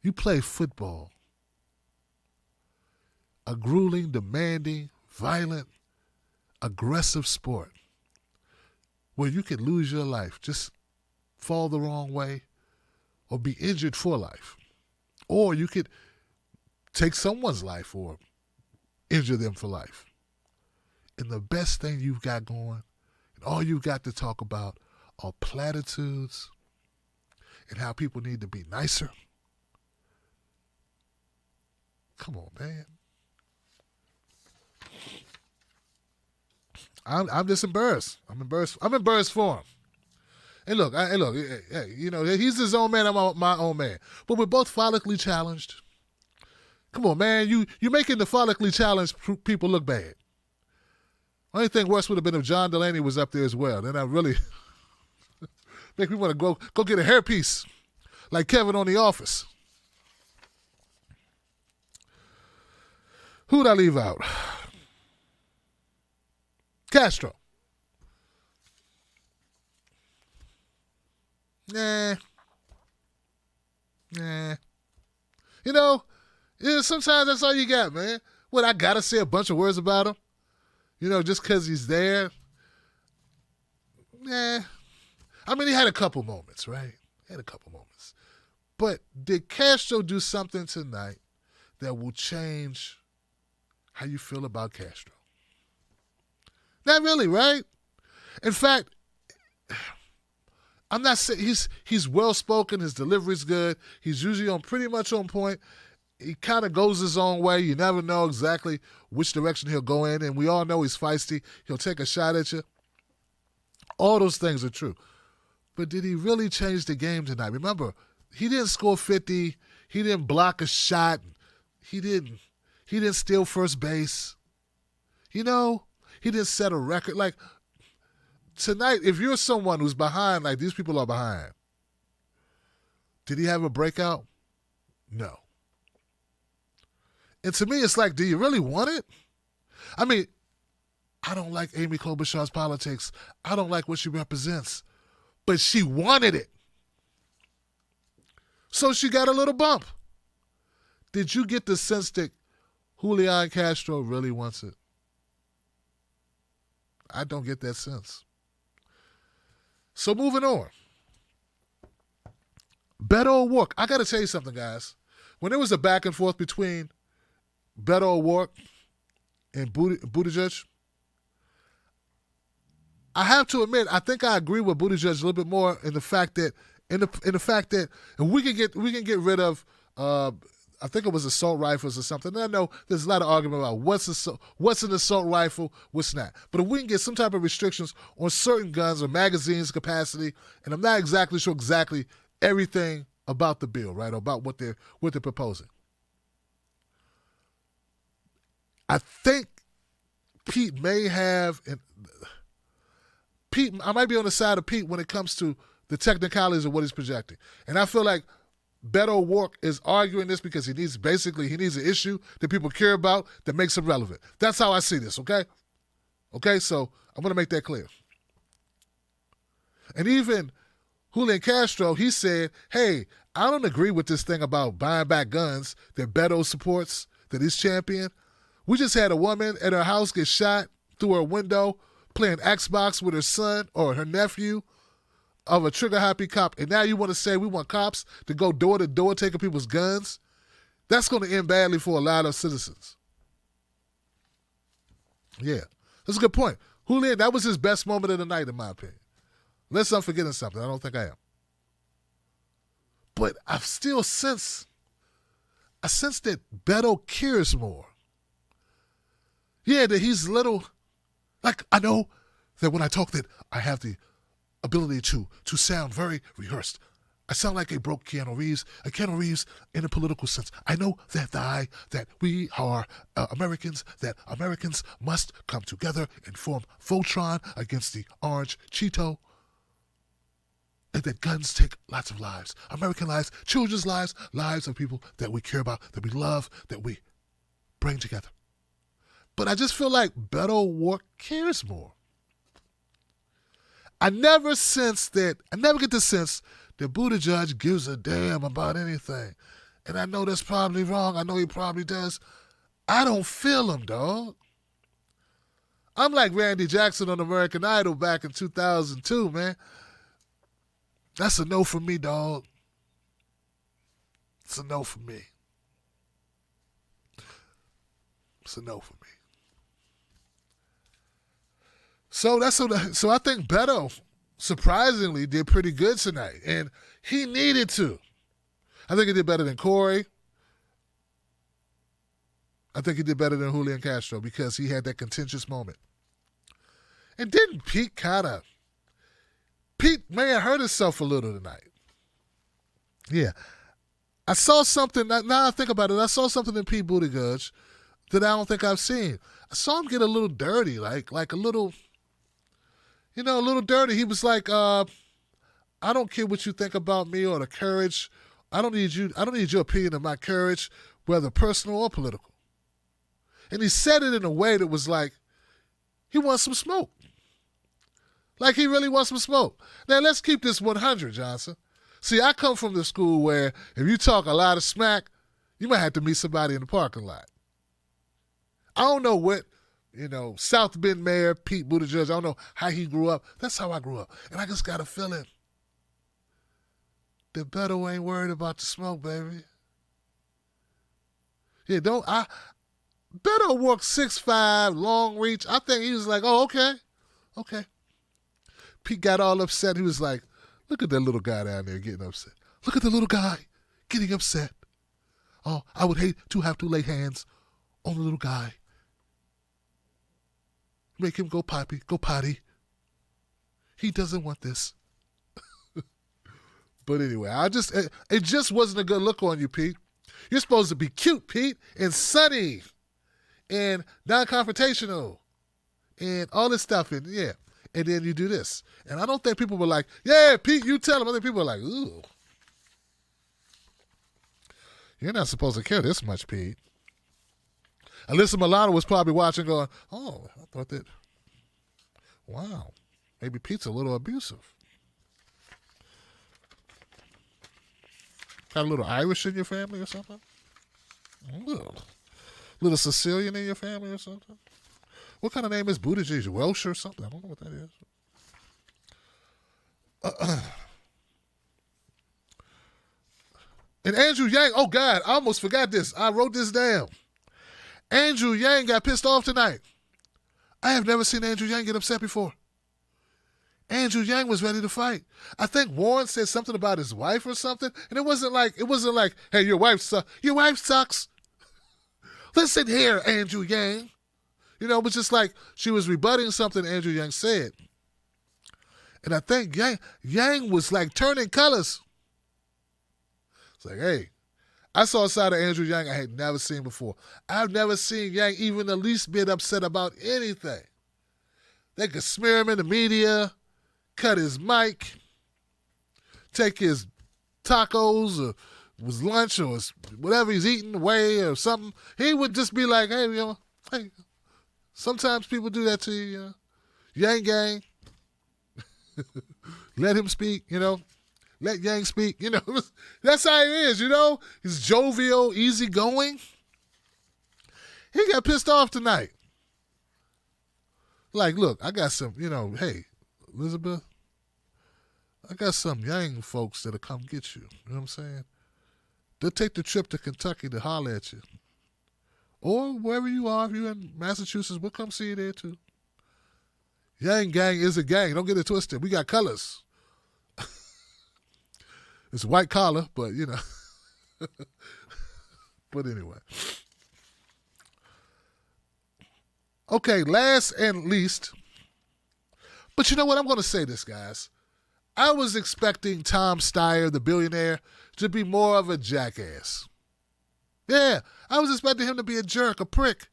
You play football, a grueling, demanding, violent, aggressive sport where you could lose your life, just fall the wrong way, or be injured for life. Or you could take someone's life or injure them for life. And the best thing you've got going, and all you've got to talk about, are platitudes and how people need to be nicer. Come on, man. I'm just embarrassed. I'm embarrassed for him. And look, hey, you know, he's his own man. I'm my own man. But we're both follically challenged. Come on, man. You making the follically challenged people look bad. Only thing worse would have been if John Delaney was up there as well. Then I really make me want to go get a hairpiece like Kevin on The Office. Who'd I leave out? Castro. Nah. You know, sometimes that's all you got, man. What, I gotta say a bunch of words about him? You know, just because he's there? Nah. I mean, he had a couple moments, right? But did Castro do something tonight that will change how you feel about Castro? Not really, right? In fact, I'm not saying he's well-spoken. His delivery's good. He's usually pretty much on point. He kind of goes his own way. You never know exactly which direction he'll go in, and we all know he's feisty. He'll take a shot at you. All those things are true. But did he really change the game tonight? Remember, he didn't score 50. He didn't block a shot. He didn't steal first base. You know, he didn't set a record. Like, tonight, if you're someone who's behind, like these people are behind, did he have a breakout? No. And to me, it's like, do you really want it? I mean, I don't like Amy Klobuchar's politics. I don't like what she represents. But she wanted it. So she got a little bump. Did you get the sense that Julian Castro really wants it? I don't get that sense. So moving on. Beto O'Rourke. I got to tell you something, guys. When there was a back and forth between Beto O'Rourke and Buttigieg, I have to admit, I think I agree with Buttigieg a little bit more in the fact that, and we can get rid of, I think it was assault rifles or something. And I know there's a lot of argument about what's an assault rifle, what's not. But if we can get some type of restrictions on certain guns or magazines capacity, and I'm not exactly sure everything about the bill, right, or about what they're proposing. I think Pete may have, I might be on the side of Pete when it comes to the technicalities of what he's projecting. And I feel like Beto O'Rourke is arguing this because he needs an issue that people care about that makes him relevant. That's how I see this, okay? Okay, so I'm going to make that clear. And even Julian Castro, he said, hey, I don't agree with this thing about buying back guns that Beto supports, that he's championed. We just had a woman at her house get shot through her window playing Xbox with her son or her nephew of a trigger-happy cop. And now you want to say we want cops to go door to door taking people's guns? That's going to end badly for a lot of citizens. Yeah, that's a good point. Julian, that was his best moment of the night, in my opinion. Unless I'm forgetting something. I don't think I am. But I sense that Beto cares more. Yeah, that he's little. Like, I know that when I talk that I have the ability to sound very rehearsed. I sound like a broke Keanu Reeves in a political sense. I know that we are Americans, that Americans must come together and form Voltron against the orange Cheeto, and that guns take lots of lives. American lives, children's lives, lives of people that we care about, that we love, that we bring together. But I just feel like Beto O'Rourke cares more. I never get the sense that Buttigieg gives a damn about anything. And I know that's probably wrong. I know he probably does. I don't feel him, dog. I'm like Randy Jackson on American Idol back in 2002, man. That's a no for me, dog. It's a no for me. It's a no for me. So I think Beto surprisingly did pretty good tonight, and he needed to. I think he did better than Corey. I think he did better than Julian Castro because he had that contentious moment. And didn't Pete may have hurt himself a little tonight. Yeah. I saw something, now I think about it, I saw something in Pete Buttigieg that I don't think I've seen. I saw him get a little dirty, like a little, a little dirty. He was like, I don't care what you think about me or the courage. I don't need your opinion of my courage, whether personal or political. And he said it in a way that was like, he wants some smoke. Like he really wants some smoke. Now let's keep this 100, Johnson. See, I come from the school where if you talk a lot of smack, you might have to meet somebody in the parking lot. I don't know what, South Bend Mayor Pete Buttigieg, I don't know how he grew up. That's how I grew up. And I just got a feeling that Beto ain't worried about the smoke, baby. Yeah, Beto walked 6'5", long reach. I think he was like, oh, okay. Pete got all upset. He was like, look at that little guy down there getting upset. Look at the little guy getting upset. Oh, I would hate to have to lay hands on the little guy. Make him go potty. He doesn't want this. But anyway, it just wasn't a good look on you, Pete. You're supposed to be cute, Pete, and sunny, and non-confrontational, and all this stuff, and yeah. And then you do this. And I don't think people were like, yeah, Pete, you tell him. I think people were like, ooh. You're not supposed to care this much, Pete. Alyssa Milano was probably watching going, oh, I thought that, wow, maybe Pete's a little abusive. Got a little Irish in your family or something? Little Sicilian in your family or something? What kind of name is Buttigieg? Welsh or something? I don't know what that is. And Andrew Yang, oh God, I almost forgot this. I wrote this down. Andrew Yang got pissed off tonight. I have never seen Andrew Yang get upset before. Andrew Yang was ready to fight. I think Warren said something about his wife or something, and it wasn't like, hey, your wife sucks. Listen here, Andrew Yang. It was just like she was rebutting something Andrew Yang said. And I think Yang was like turning colors. It's like, hey, I saw a side of Andrew Yang I had never seen before. I've never seen Yang even the least bit upset about anything. They could smear him in the media, cut his mic, take his tacos or his lunch or whatever he's eating away or something. He would just be like, hey, sometimes people do that to you, Yang Gang. Let him speak, Let Yang speak, That's how he is, He's jovial, easygoing. He got pissed off tonight. Like, look, I got some, hey, Elizabeth, I got some Yang folks that'll come get you. You know what I'm saying? They'll take the trip to Kentucky to holler at you. Or wherever you are, if you're in Massachusetts, we'll come see you there too. Yang Gang is a gang. Don't get it twisted. We got colors. It's white collar, but But anyway. Okay, last and least. But you know what? I'm going to say this, guys. I was expecting Tom Steyer, the billionaire, to be more of a jackass. Yeah, I was expecting him to be a jerk, a prick.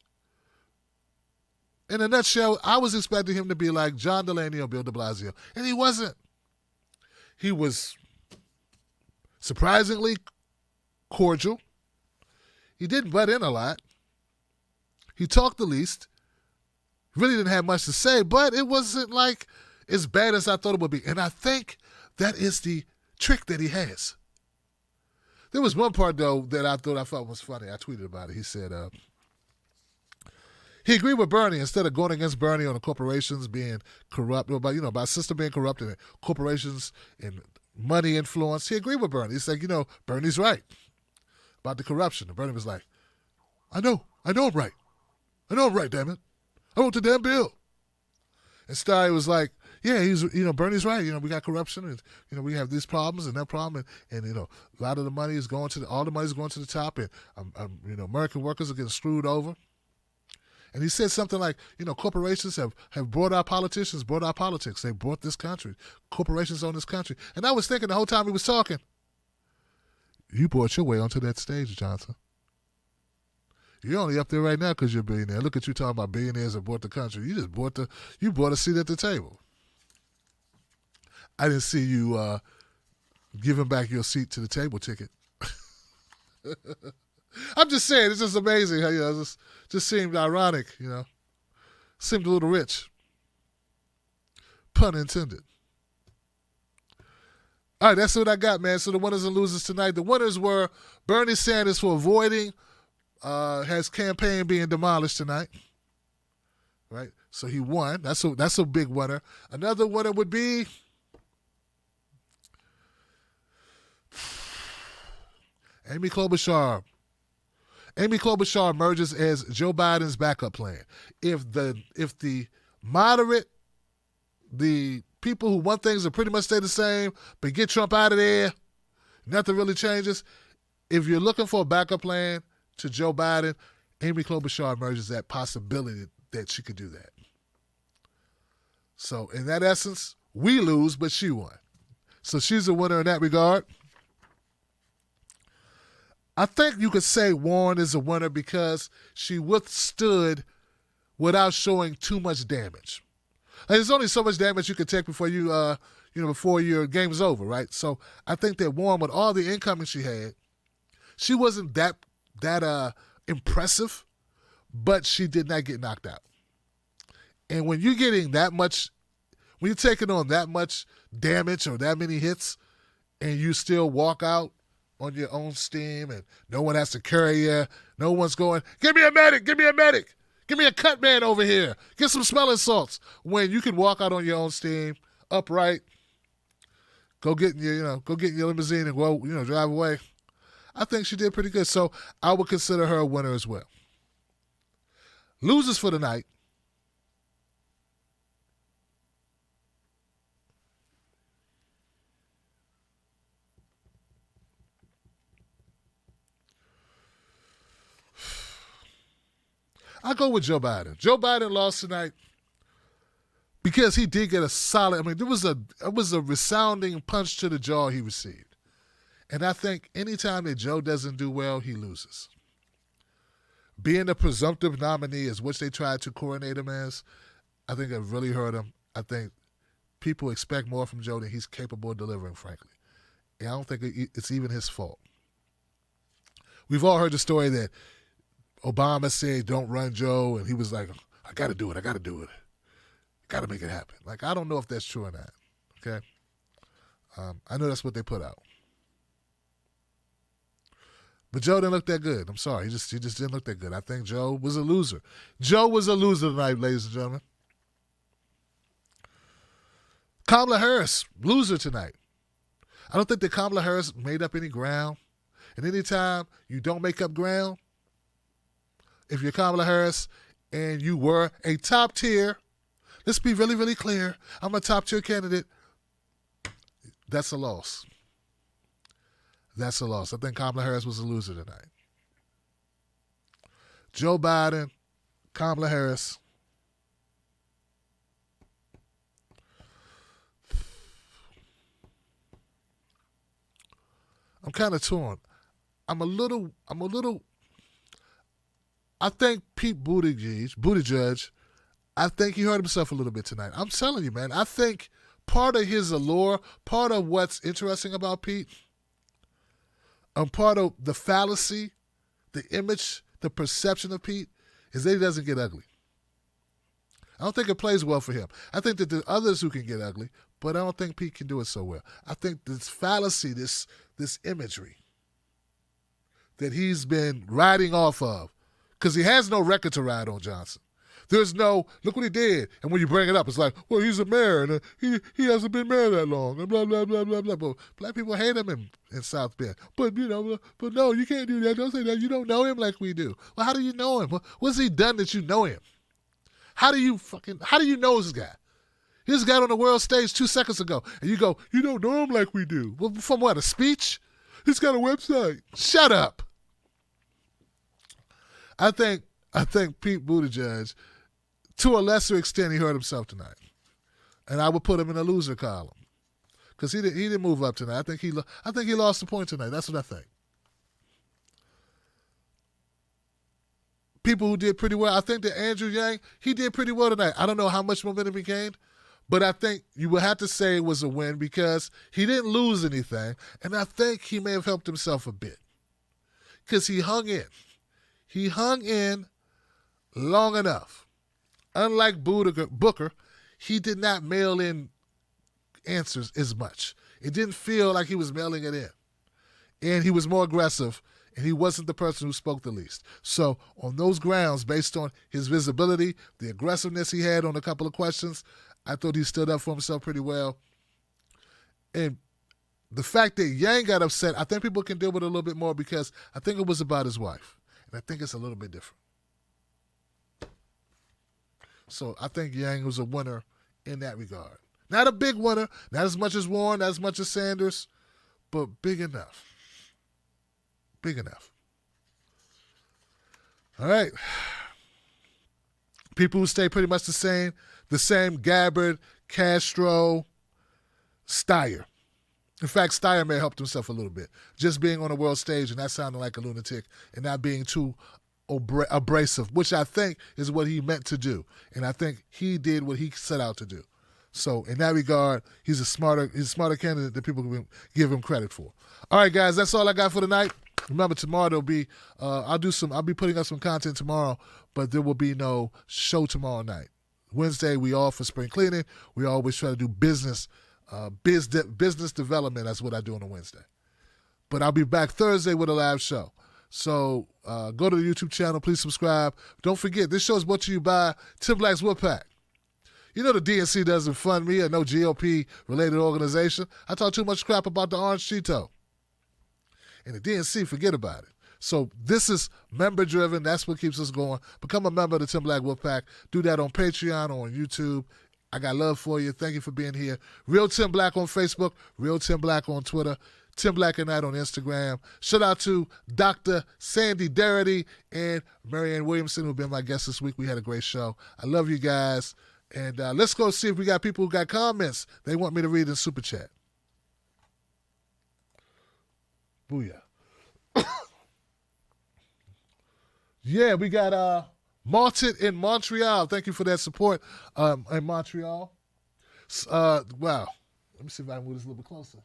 In a nutshell, I was expecting him to be like John Delaney or Bill de Blasio. And he wasn't. He was surprisingly cordial. He didn't butt in a lot. He talked the least. Really didn't have much to say, but it wasn't like as bad as I thought it would be. And I think that is the trick that he has. There was one part, though, that I thought was funny. I tweeted about it. He said he agreed with Bernie instead of going against Bernie on the corporations being corrupt, or about a system being corrupt and corporations and money influence. He agreed with Bernie. He's like, Bernie's right about the corruption. And Bernie was like, I know I'm right. I know I'm right, damn it. I wrote the damn bill. And Steyer was like, yeah, Bernie's right. We got corruption, and we have these problems and that problem, and a lot of the money is going all the money is going to the top, and American workers are getting screwed over. And he said something like, corporations have brought our politicians, brought our politics. They brought this country. Corporations own this country. And I was thinking the whole time he was talking, you brought your way onto that stage, Johnson. You're only up there right now because you're a billionaire. Look at you talking about billionaires that bought the country. You bought a seat at the table. I didn't see you giving back your seat to the table ticket. I'm just saying, it's just amazing how it just seemed ironic, seemed a little rich. Pun intended. All right, that's what I got, man. So the winners and losers tonight. The winners were Bernie Sanders for avoiding his campaign being demolished tonight. Right? So he won. That's a big winner. Another winner would be Amy Klobuchar. Amy Klobuchar emerges as Joe Biden's backup plan. If the moderate, the people who want things to pretty much stay the same, but get Trump out of there, nothing really changes. If you're looking for a backup plan to Joe Biden, Amy Klobuchar emerges that possibility that she could do that. So in that essence, we lose, but she won. So she's a winner in that regard. I think you could say Warren is a winner because she withstood without showing too much damage. Like, there's only so much damage you can take before before your game is over, right? So I think that Warren, with all the incoming she had, she wasn't that impressive, but she did not get knocked out. And when you're getting that much, when you're taking on that much damage or that many hits, and you still walk out on your own steam, and no one has to carry you. No one's going, give me a medic, give me a medic. Give me a cut man over here. Get some smelling salts. When you can walk out on your own steam, upright, go get in your limousine and go, drive away. I think she did pretty good. So I would consider her a winner as well. Losers for the night. I go with Joe Biden. Joe Biden lost tonight because he did get a solid. It was a resounding punch to the jaw he received, and I think anytime that Joe doesn't do well, he loses. Being the presumptive nominee, is which they tried to coronate him as, I think it really hurt him. I think people expect more from Joe than he's capable of delivering, frankly. And I don't think it's even his fault. We've all heard the story that Obama said, don't run Joe, and he was like, I got to do it. Got to make it happen. Like, I don't know if that's true or not, okay? I know that's what they put out. But Joe didn't look that good. I'm sorry. He just didn't look that good. I think Joe was a loser. Joe was a loser tonight, ladies and gentlemen. Kamala Harris, loser tonight. I don't think that Kamala Harris made up any ground. And anytime you don't make up ground, if you're Kamala Harris and you were a top tier, let's be really, really clear, I'm a top tier candidate, that's a loss. That's a loss. I think Kamala Harris was a loser tonight. Joe Biden, Kamala Harris. I'm kind of torn. I think Pete Buttigieg, I think he hurt himself a little bit tonight. I'm telling you, man. I think part of his allure, part of what's interesting about Pete, and part of the fallacy, the image, the perception of Pete, is that he doesn't get ugly. I don't think it plays well for him. I think that there are others who can get ugly, but I don't think Pete can do it so well. I think this fallacy, this imagery that he's been riding off of, because he has no record to ride on, Johnson. There's no, look what he did. And when you bring it up, it's like, well, he's a mayor, and he hasn't been mayor that long, and blah, blah, blah, blah, blah. But black people hate him in South Bend. But no, you can't do that. Don't say that. You don't know him like we do. Well, how do you know him? What's he done that you know him? How do you know this guy? He just got on the world stage 2 seconds ago, and you go, you don't know him like we do. Well, from what, a speech? He's got a website. Shut up. I think Pete Buttigieg, to a lesser extent, he hurt himself tonight, and I would put him in a loser column because he didn't move up tonight. I think he lost the point tonight. That's what I think. People who did pretty well, I think that Andrew Yang, he did pretty well tonight. I don't know how much momentum he gained, but I think you would have to say it was a win because he didn't lose anything, and I think he may have helped himself a bit because he hung in. He hung in long enough. Unlike Booker, he did not mail in answers as much. It didn't feel like he was mailing it in. And he was more aggressive, and he wasn't the person who spoke the least. So on those grounds, based on his visibility, the aggressiveness he had on a couple of questions, I thought he stood up for himself pretty well. And the fact that Yang got upset, I think people can deal with it a little bit more because I think it was about his wife. And I think it's a little bit different. So I think Yang was a winner in that regard. Not a big winner, not as much as Warren, not as much as Sanders, but big enough. Big enough. All right. People who stay pretty much the same, Gabbard, Castro, Steyer. In fact, Steyer may have helped himself a little bit. Just being on a world stage and not sounding like a lunatic and not being too abrasive, which I think is what he meant to do. And I think he did what he set out to do. So in that regard, he's a smarter candidate than people can give him credit for. All right, guys, that's all I got for tonight. Remember, tomorrow there'll be I'll be putting up some content tomorrow, but there will be no show tomorrow night. Wednesday, we off for spring cleaning. We always try to do business development. That's what I do on a Wednesday. But I'll be back Thursday with a live show. So go to the YouTube channel. Please subscribe. Don't forget, this show is brought to you by Tim Black's Woodpack. You know the DNC doesn't fund me or no GOP-related organization. I talk too much crap about the Orange Cheeto. And the DNC, forget about it. So this is member-driven. That's what keeps us going. Become a member of the Tim Black Wolfpack. Do that on Patreon or on YouTube. I got love for you. Thank you for being here. Real Tim Black on Facebook. Real Tim Black on Twitter. Tim Black and Night on Instagram. Shout out to Dr. Sandy Darity and Marianne Williamson, who've been my guests this week. We had a great show. I love you guys. And let's go see if we got people who got comments they want me to read in Super Chat. Booyah. Yeah, we got Martin in Montreal. Thank you for that support in Montreal. Wow. Let me see if I can move this a little bit closer.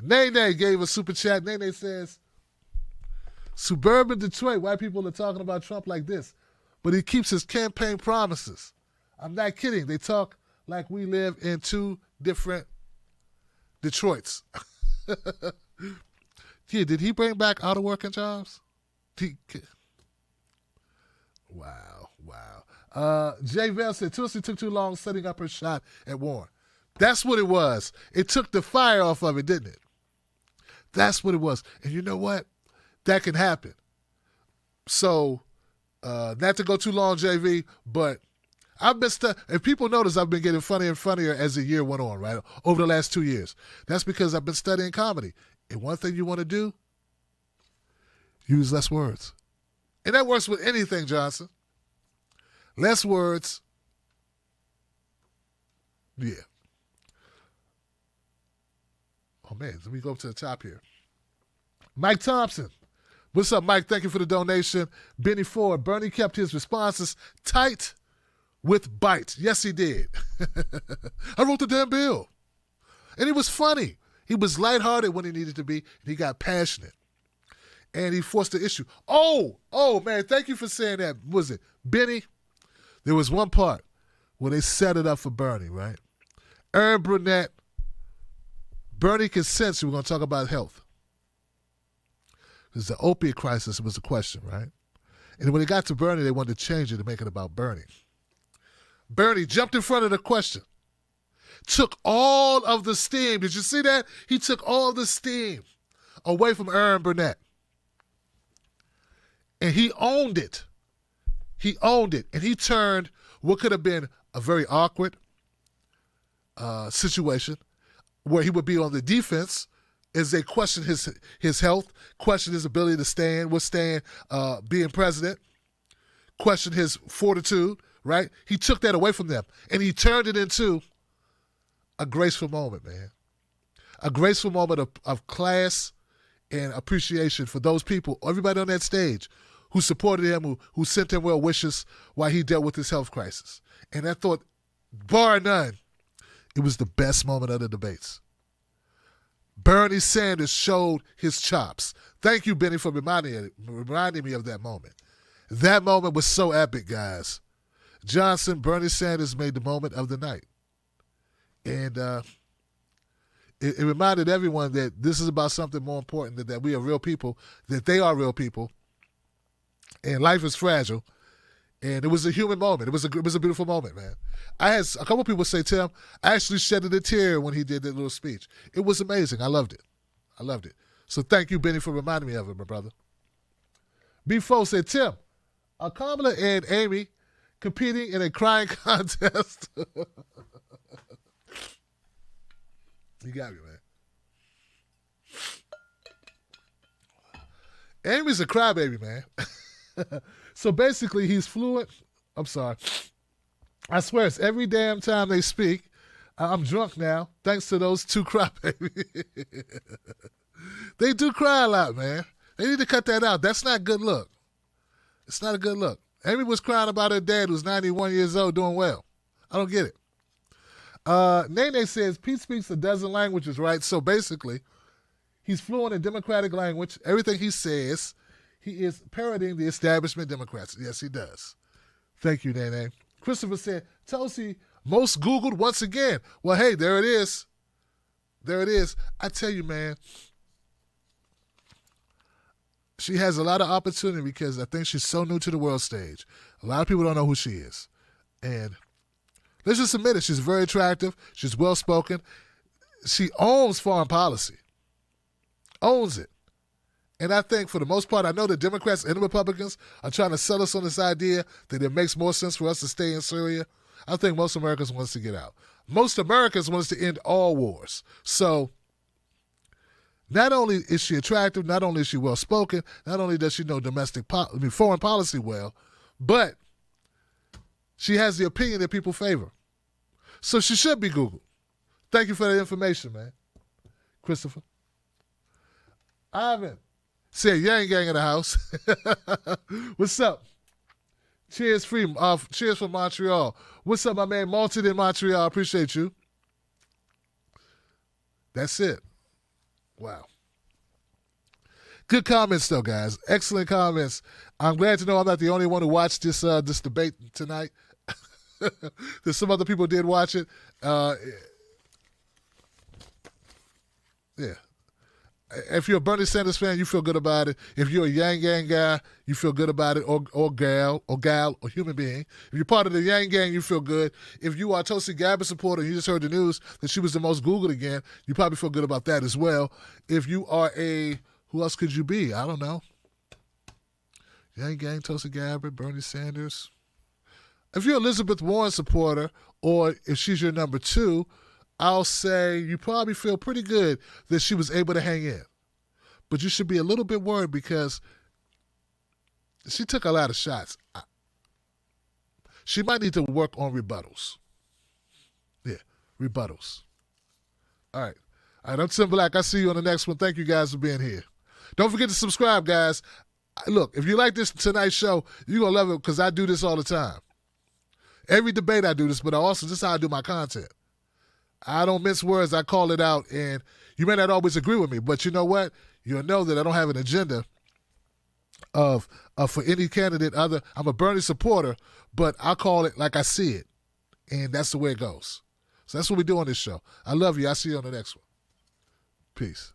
Nene gave a super chat. Nene says, suburban Detroit, white people are talking about Trump like this, but he keeps his campaign promises. I'm not kidding. They talk like we live in two different Detroits. Yeah, did he bring back auto working jobs? Wow. Jay Vell said, Tulsi took too long setting up her shot at Warren. That's what it was. It took the fire off of it, didn't it? That's what it was. And you know what? That can happen. So, not to go too long, JV, but I've been if people notice, I've been getting funnier and funnier as the year went on, right? Over the last 2 years. That's because I've been studying comedy. And one thing you want to do, use less words. And that works with anything, Johnson. Less words. Yeah. Oh, man, let me go up to the top here. Mike Thompson. What's up, Mike? Thank you for the donation. Benny Ford. Bernie kept his responses tight with bite. Yes, he did. I wrote the damn bill. And he was funny. He was lighthearted when he needed to be, and he got passionate. And he forced the issue. Oh, man, thank you for saying that. Was it Benny? There was one part where they set it up for Bernie, right? Erin Burnett, Bernie can sense we're going to talk about health. Because the opiate crisis was the question, right? And when it got to Bernie, they wanted to change it to make it about Bernie. Bernie jumped in front of the question, took all of the steam. Did you see that? He took all the steam away from Erin Burnett. And he owned it. He owned it. And he turned what could have been a very awkward situation where he would be on the defense as they questioned his health, questioned his ability to withstand being president, questioned his fortitude, right? He took that away from them, and he turned it into a graceful moment, man. A graceful moment of class and appreciation for those people, everybody on that stage who supported him, who sent him well wishes while he dealt with his health crisis. And I thought, bar none, it was the best moment of the debates. Bernie Sanders showed his chops. Thank you, Benny, for reminding me of that moment. That moment was so epic, guys. Bernie Sanders made the moment of the night. And it reminded everyone that this is about something more important, that we are real people, that they are real people, and life is fragile. And it was a human moment. It was a beautiful moment, man. I had a couple people say, Tim, I actually shedded a tear when he did that little speech. It was amazing. I loved it. So thank you, Benny, for reminding me of it, my brother. B4 said, Tim, are Kamala and Amy competing in a crying contest? You got me, man. Amy's a crybaby, man. So basically, he's fluent. I'm sorry. I swear, it's every damn time they speak. I'm drunk now, thanks to those two crybabies. They do cry a lot, man. They need to cut that out. That's not a good look. It's not a good look. Amy was crying about her dad who's 91 years old doing well. I don't get it. Nene says Pete speaks a dozen languages, right? So basically, he's fluent in Democratic language. Everything he says, he is parodying the establishment Democrats. Yes, he does. Thank you, Nene. Christopher said, Tosi, most Googled once again. Well, hey, there it is. There it is. I tell you, man, she has a lot of opportunity because I think she's so new to the world stage. A lot of people don't know who she is. And let's just admit it. She's very attractive. She's well-spoken. She owns foreign policy. Owns it. And I think for the most part, I know the Democrats and the Republicans are trying to sell us on this idea that it makes more sense for us to stay in Syria. I think most Americans want us to get out. Most Americans want us to end all wars. So not only is she attractive, not only is she well-spoken, not only does she know foreign policy well, but she has the opinion that people favor. So she should be Googled. Thank you for that information, man. Christopher. Ivan said, Yang Gang in the house. What's up? Cheers from Montreal. What's up, my man? Malted in Montreal. Appreciate you. That's it. Wow. Good comments, though, guys. Excellent comments. I'm glad to know I'm not the only one who watched this debate tonight. There's some other people did watch it. Yeah. If you're a Bernie Sanders fan, you feel good about it. If you're a Yang Gang guy, you feel good about it, or gal, or human being. If you're part of the Yang Gang, you feel good. If you are a Tulsi Gabbard supporter and you just heard the news that she was the most Googled again, you probably feel good about that as well. If you are who else could you be? I don't know. Yang Gang, Tulsi Gabbard, Bernie Sanders. If you're Elizabeth Warren supporter, or if she's your number two, I'll say you probably feel pretty good that she was able to hang in. But you should be a little bit worried because she took a lot of shots. She might need to work on rebuttals. Yeah, rebuttals. All right. I'm Tim Black. I'll see you on the next one. Thank you guys for being here. Don't forget to subscribe, guys. Look, if you like this tonight's show, you're going to love it because I do this all the time. Every debate I do this, but this is how I do my content. I don't mince words. I call it out, and you may not always agree with me, but you know what? You'll know that I don't have an agenda for any candidate other. I'm a Bernie supporter, but I call it like I see it. And that's the way it goes. So that's what we do on this show. I love you. I'll see you on the next one. Peace.